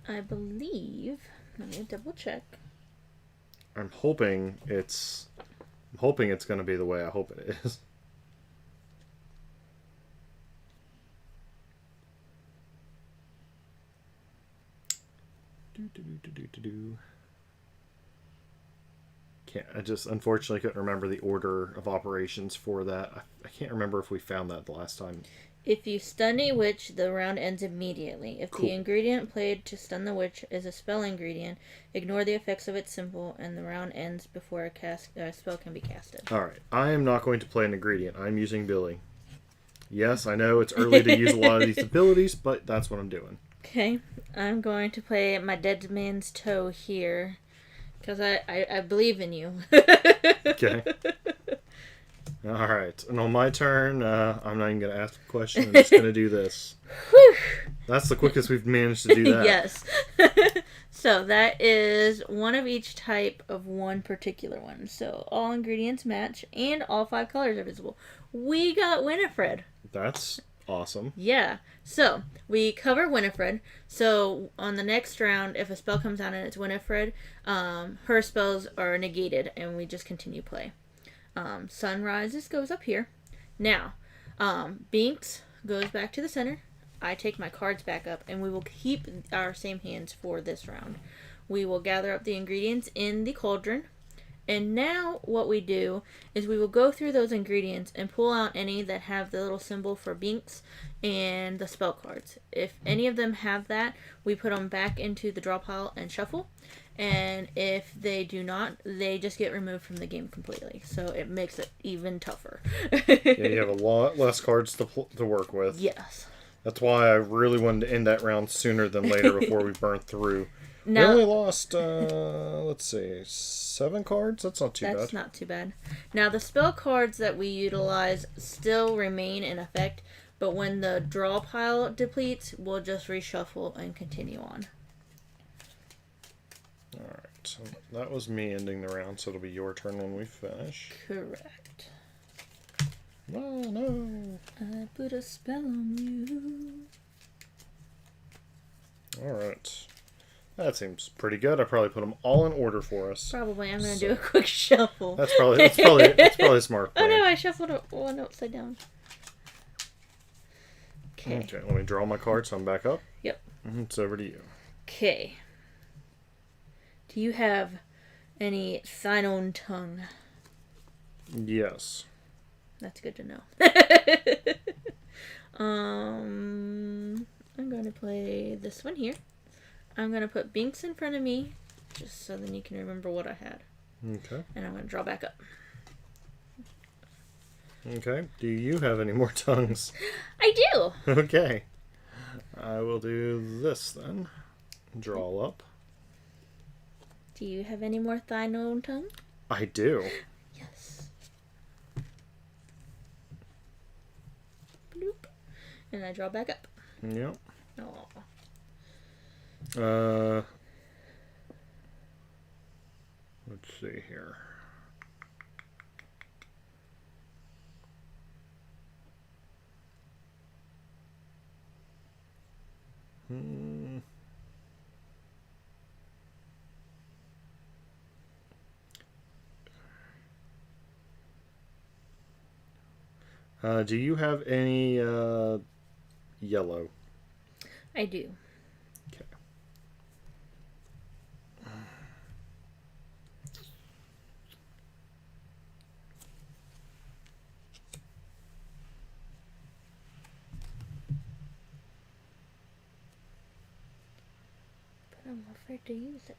I believe. Let me double check. I'm hoping it's going to be the way I hope it is. I just unfortunately couldn't remember the order of operations for that. I can't remember if we found that the last time. If you stun a witch, the round ends immediately. If the ingredient played to stun the witch is a spell ingredient, ignore the effects of its symbol, and the round ends before a spell can be casted. Alright, I am not going to play an ingredient. I'm using Billy. Yes, I know it's early to use a lot of these abilities, but that's what I'm doing. Okay, I'm going to play my dead man's toe here, because I believe in you. Okay. Alright, and on my turn, I'm not even going to ask a question. I'm just going to do this. Whew. That's the quickest we've managed to do that. Yes. So that is one of each type of one particular one. So all ingredients match, and all 5 colors are visible. We got Winifred. That's awesome. Yeah. So we cover Winifred. So on the next round, if a spell comes out and it's Winifred, her spells are negated, and we just continue play. Sunrises goes up here. Now, Binks goes back to the center. I take my cards back up, and we will keep our same hands for this round. We will gather up the ingredients in the cauldron. And now what we do is we will go through those ingredients and pull out any that have the little symbol for Binks and the spell cards. If any of them have that, we put them back into the draw pile and shuffle. And if they do not, they just get removed from the game completely. So it makes it even tougher. Yeah, you have a lot less cards to work with. Yes. That's why I really wanted to end that round sooner than later before we burnt through. Now, we only lost, let's see, 7 cards? That's not too bad. That's not too bad. Now, the spell cards that we utilize still remain in effect, but when the draw pile depletes, we'll just reshuffle and continue on. Alright, so that was me ending the round, so it'll be your turn when we finish. Correct. Oh, no. I put a spell on you. Alright. That seems pretty good. I probably put them all in order for us. Probably. I'm going to do a quick shuffle. That's probably smart. Oh no, I shuffled one upside down. Okay, let me draw my card so I'm back up. Yep. It's over to you. Okay. Do you have any Thine tongue? Yes. That's good to know. I'm going to play this one here. I'm going to put Binks in front of me, just so then you can remember what I had. Okay. And I'm going to draw back up. Okay. Do you have any more tongues? I do! Okay. I will do this then. Draw up. Do you have any more Thine tongue? I do. Yes. Bloop. And I draw back up. Yep. Aww. Let's see here. Do you have any yellow? I do. Okay. But I'm afraid to use it.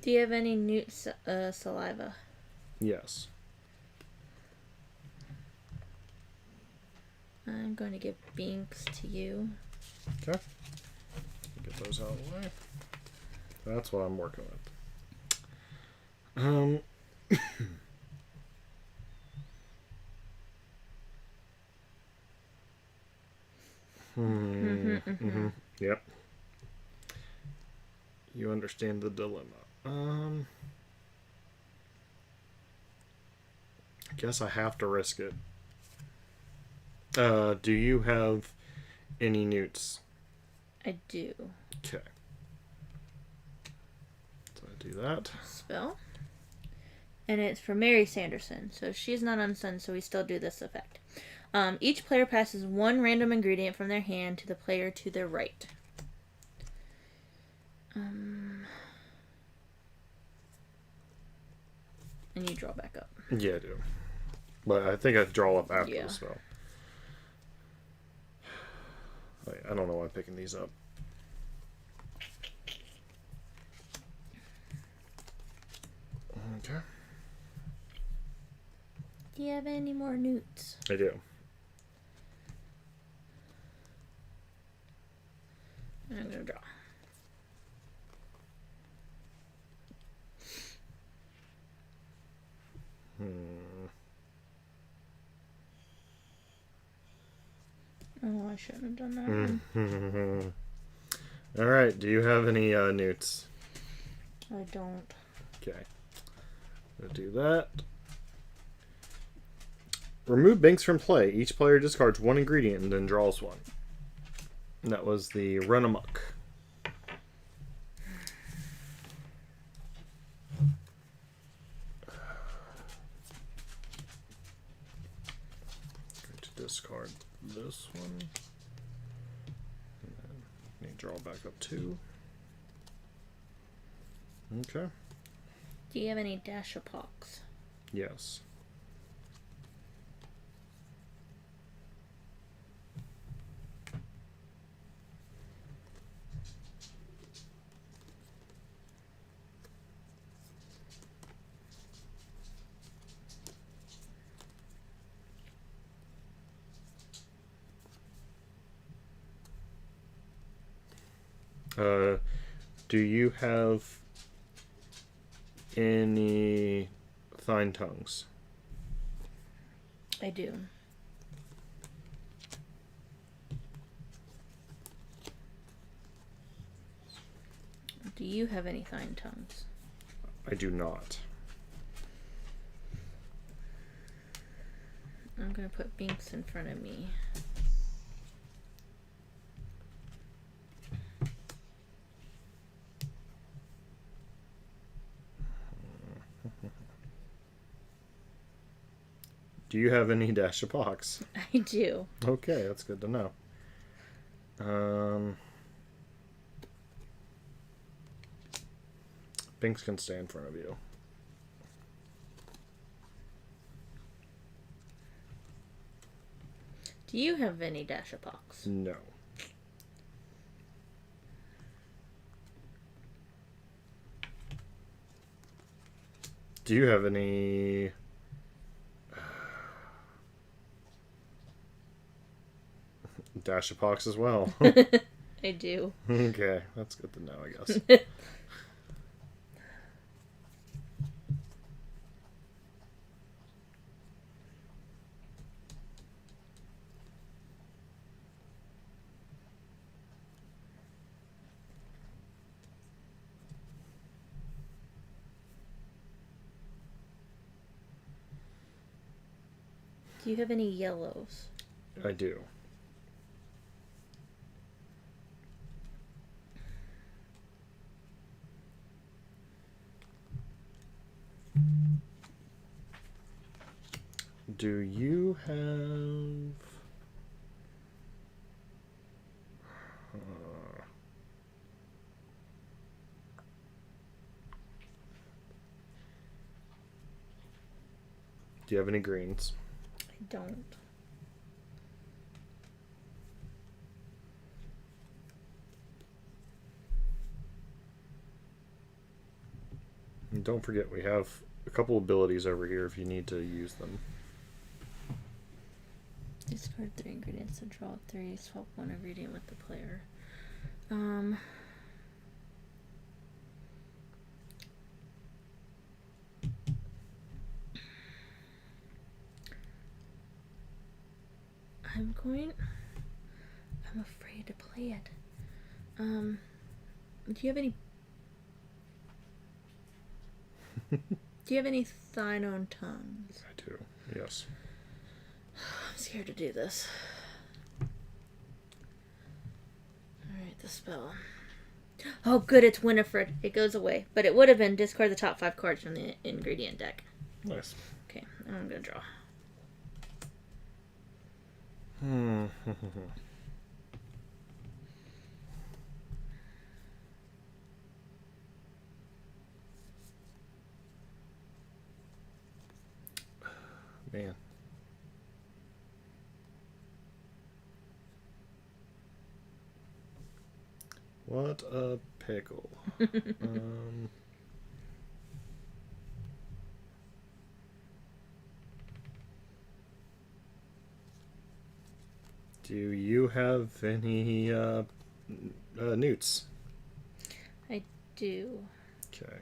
Do you have any newt saliva? Yes. I'm going to give Binks to you. Okay. Get those out of the way. That's what I'm working with. Yep. You understand the dilemma. I guess I have to risk it. Do you have any newts? I do. Okay. So I do that. Spell. And it's for Mary Sanderson. So she's not unstunned, so we still do this effect. Each player passes one random ingredient from their hand to the player to their right. And you draw back up. Yeah, I do. But I think I draw up after the spell. Wait, I don't know why I'm picking these up. Okay. Do you have any more newts? I do. I'm going to draw. Oh, I shouldn't have done that one. Alright, do you have any newts? I don't. Okay. I'll do that. Remove Binks from play. Each player discards one ingredient and then draws one. And that was the Run Amok. Going to discard this one. And then need to draw back up 2. Okay. Do you have any dash of pox? Yes. Do you have any thine tongues? I do. Do you have any thine tongues? I do not. I'm going to put Binks in front of me. Do you have any dash of pox? I do. Okay, that's good to know. Binks can stay in front of you. Do you have any dash of pox? No. Do you have any dash of pox as well? I do. Okay, that's good to know, I guess. Do you have any yellows? I do. Do you have... Do you have any greens? I don't. And don't forget, we have a couple abilities over here if you need to use them. Discard 3 ingredients and draw 3. Swap 1 ingredient with the player. I'm afraid to play it. Do you have any... Do you have any Thynone tongues? I do, yes. I'm scared to do this. Alright, the spell. Oh, good, it's Winifred. It goes away. But it would have been discard the top 5 cards from the ingredient deck. Nice. Okay, I'm going to draw. Man. What a pickle. Do you have any newts? I do. Okay.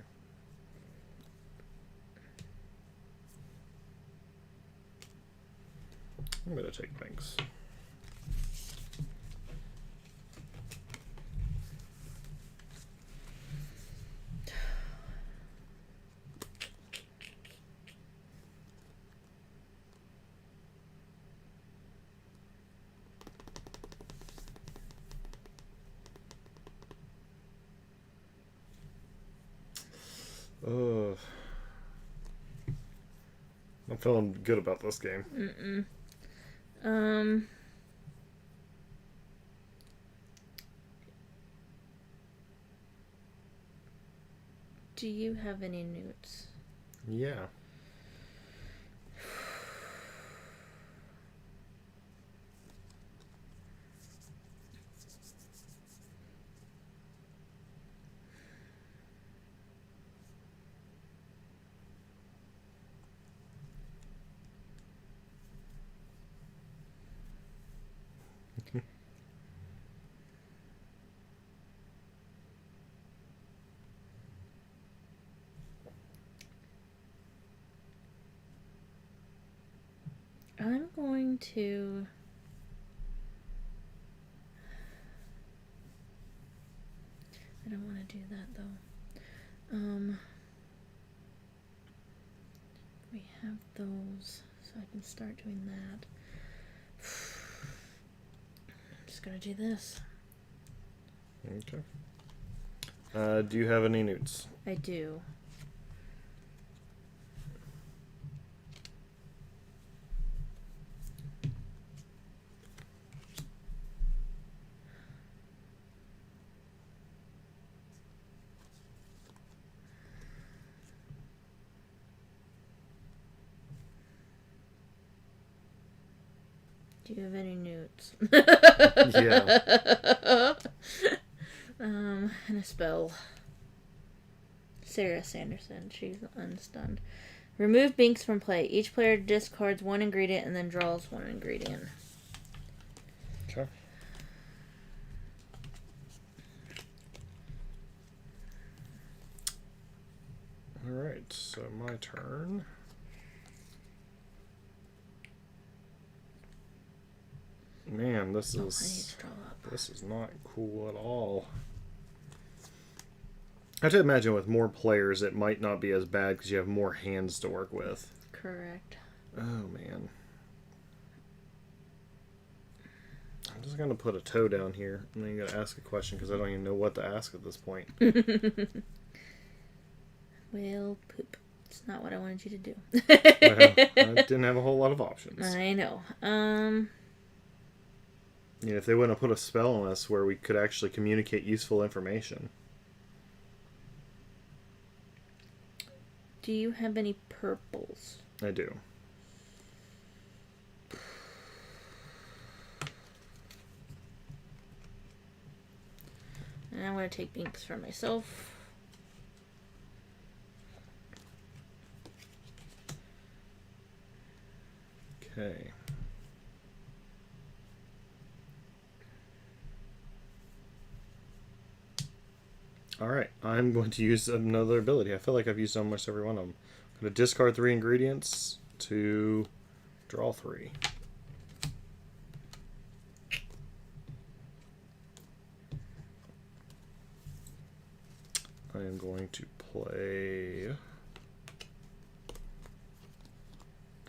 I'm going to take banks. I'm feeling good about this game. Do you have any newts? Yeah. I'm going to... I don't want to do that, though. We have those, so I can start doing that. I'm just going to do this. Okay. Do you have any newts? I do. Do you have any newts? Yeah. And a spell. Sarah Sanderson. She's unstunned. Remove Binks from play. Each player discards 1 ingredient and then draws 1 ingredient. Okay. Alright, so my turn. Man, this I need is to draw up. this is not cool at all. I have to imagine with more players it might not be as bad because you have more hands to work with. Correct. Oh man. I'm just going to put a toe down here. And then I'm going to ask a question because I don't even know what to ask at this point. Well, poop. It's not what I wanted you to do. Well, I didn't have a whole lot of options. I know. You know, if they wouldn't have put a spell on us where we could actually communicate useful information. Do you have any purples? I do. And I'm going to take Binks for myself. Okay. Alright, I'm going to use another ability. I feel like I've used almost every one of them. I'm going to discard 3 ingredients to draw 3. I am going to play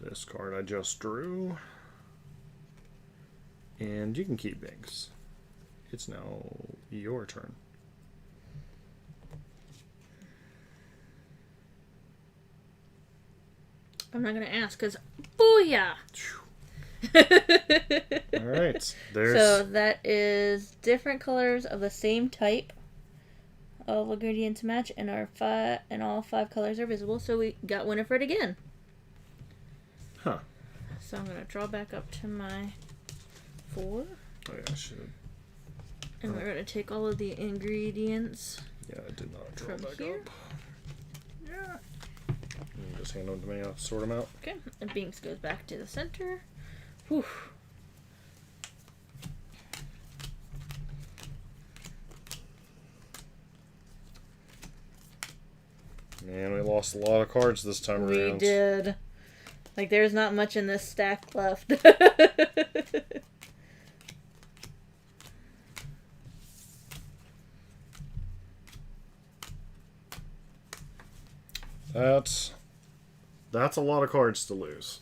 this card I just drew. And you can keep Binks. It's now your turn. I'm not going to ask because booyah! Alright. So that is different colors of the same type. All the ingredients match and all 5 colors are visible. So we got Winifred again. Huh. So I'm going to draw back up to my 4. Oh yeah, I should. And we're going to take all of the ingredients. Yeah, I did not draw from back here. up. Yeah. You just hand them to me, I'll sort them out. Okay, and Binks goes back to the center. Whew. Man, we lost a lot of cards this time around. We did. Like, there's not much in this stack left. That's a lot of cards to lose.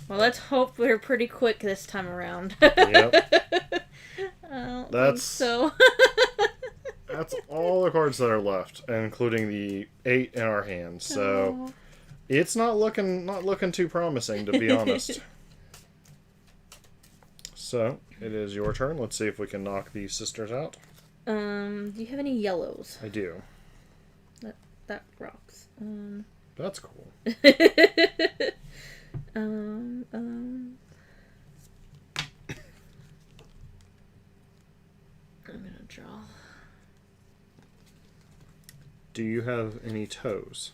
Well, let's hope we're pretty quick this time around. Yep. I don't think That's so. That's all the cards that are left, including the 8 in our hands. So it's not looking too promising, to be honest. So it is your turn. Let's see if we can knock these sisters out. Do you have any yellows? I do. That rocks. That's cool. I'm gonna draw. Do you have any toes?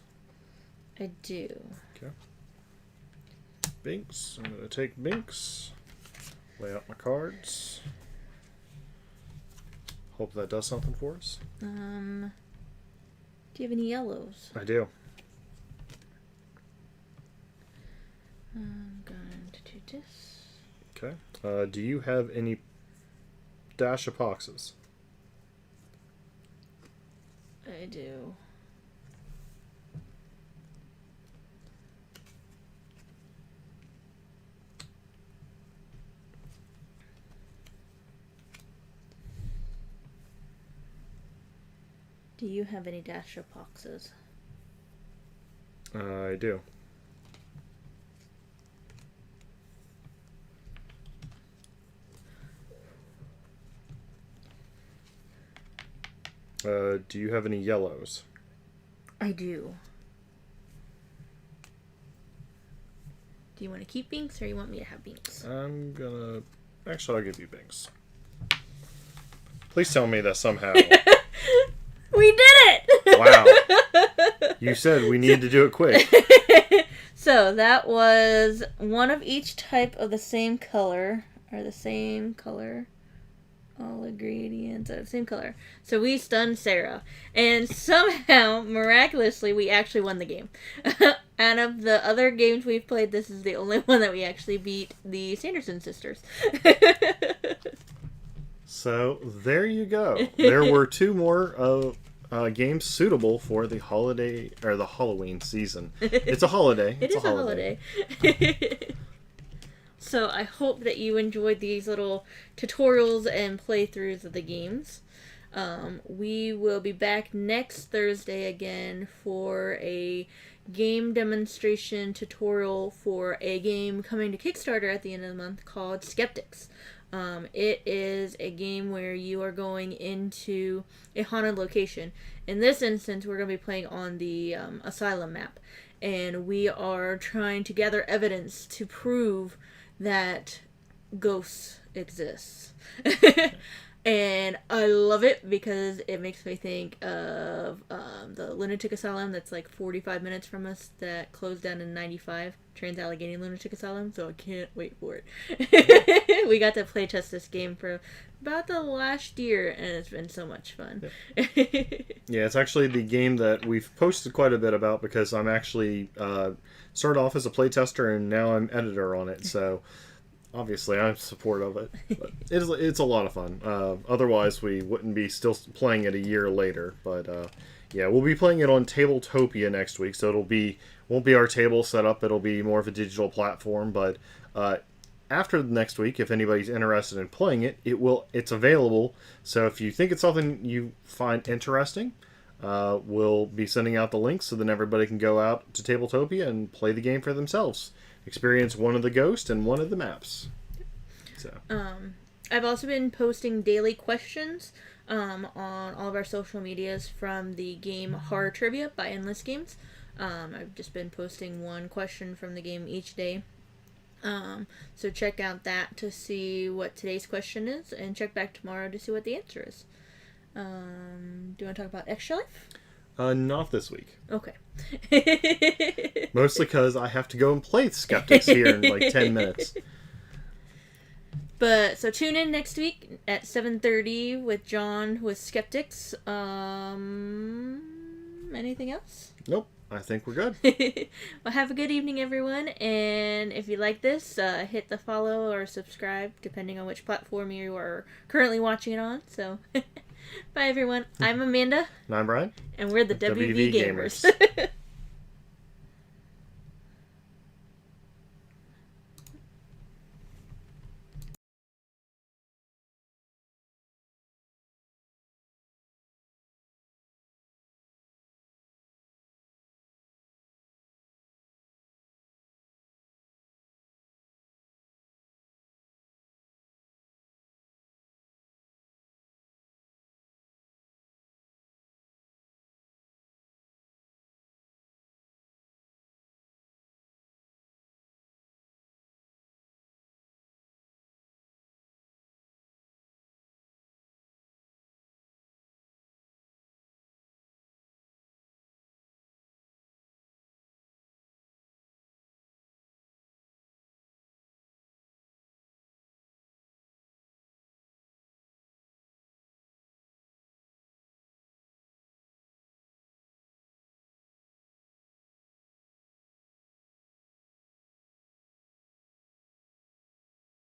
I do. Okay. Binks. I'm gonna take Binks. Lay out my cards. Hope that does something for us. Do you have any yellows? I do. I'm going to do this. Okay. Do you have any dash of Poxes? I do. Do you have any dash of Poxes? I do. Do you have any yellows? I do. Do you want to keep Binks or you want me to have Binks? I'm gonna... Actually, I'll give you Binks. Please tell me that somehow... We did it! Wow. You said we needed to do it quick. So, that was one of each type of the same color. Or the same color. All ingredients are the same color. So we stunned Sarah. And somehow, miraculously, we actually won the game. Out of the other games we've played, this is the only one that we actually beat the Sanderson sisters. So, there you go. There were 2 more games suitable for the holiday, or the Halloween season. It's a holiday. It's a holiday. So I hope that you enjoyed these little tutorials and playthroughs of the games. We will be back next Thursday again for a game demonstration tutorial for a game coming to Kickstarter at the end of the month called Skeptics. It is a game where you are going into a haunted location. In this instance, we're going to be playing on the asylum map. And we are trying to gather evidence to prove that ghosts exist. And I love it because it makes me think of the lunatic asylum that's like 45 minutes from us that closed down in 95, Trans-Allegheny Lunatic Asylum, so I can't wait for it. We got to play test this game for about the last year, and it's been so much fun. Yeah, it's actually the game that we've posted quite a bit about because I'm actually started off as a playtester and now I'm editor on it, so obviously I'm supportive of it. But it's a lot of fun. Otherwise, we wouldn't be still playing it a year later. But yeah, we'll be playing it on Tabletopia next week, so won't be our table set up. It'll be more of a digital platform. But after next week, if anybody's interested in playing it, it's available. So if you think it's something you find interesting, we'll be sending out the links so then everybody can go out to Tabletopia and play the game for themselves. Experience one of the ghosts and one of the maps. So I've also been posting daily questions on all of our social medias from the game Horror Trivia by Endless Games. I've just been posting one question from the game each day. So check out that to see what today's question is, and check back tomorrow to see what the answer is. Do you want to talk about Extra Life? Not this week. Okay. Mostly because I have to go and play Skeptics here in like 10 minutes. But, so tune in next week at 7:30 with John with Skeptics. Anything else? Nope. I think we're good. Well, have a good evening, everyone. And if you like this, hit the follow or subscribe, depending on which platform you are currently watching it on. So, bye, everyone. I'm Amanda. And I'm Brian. And we're the WV Gamers.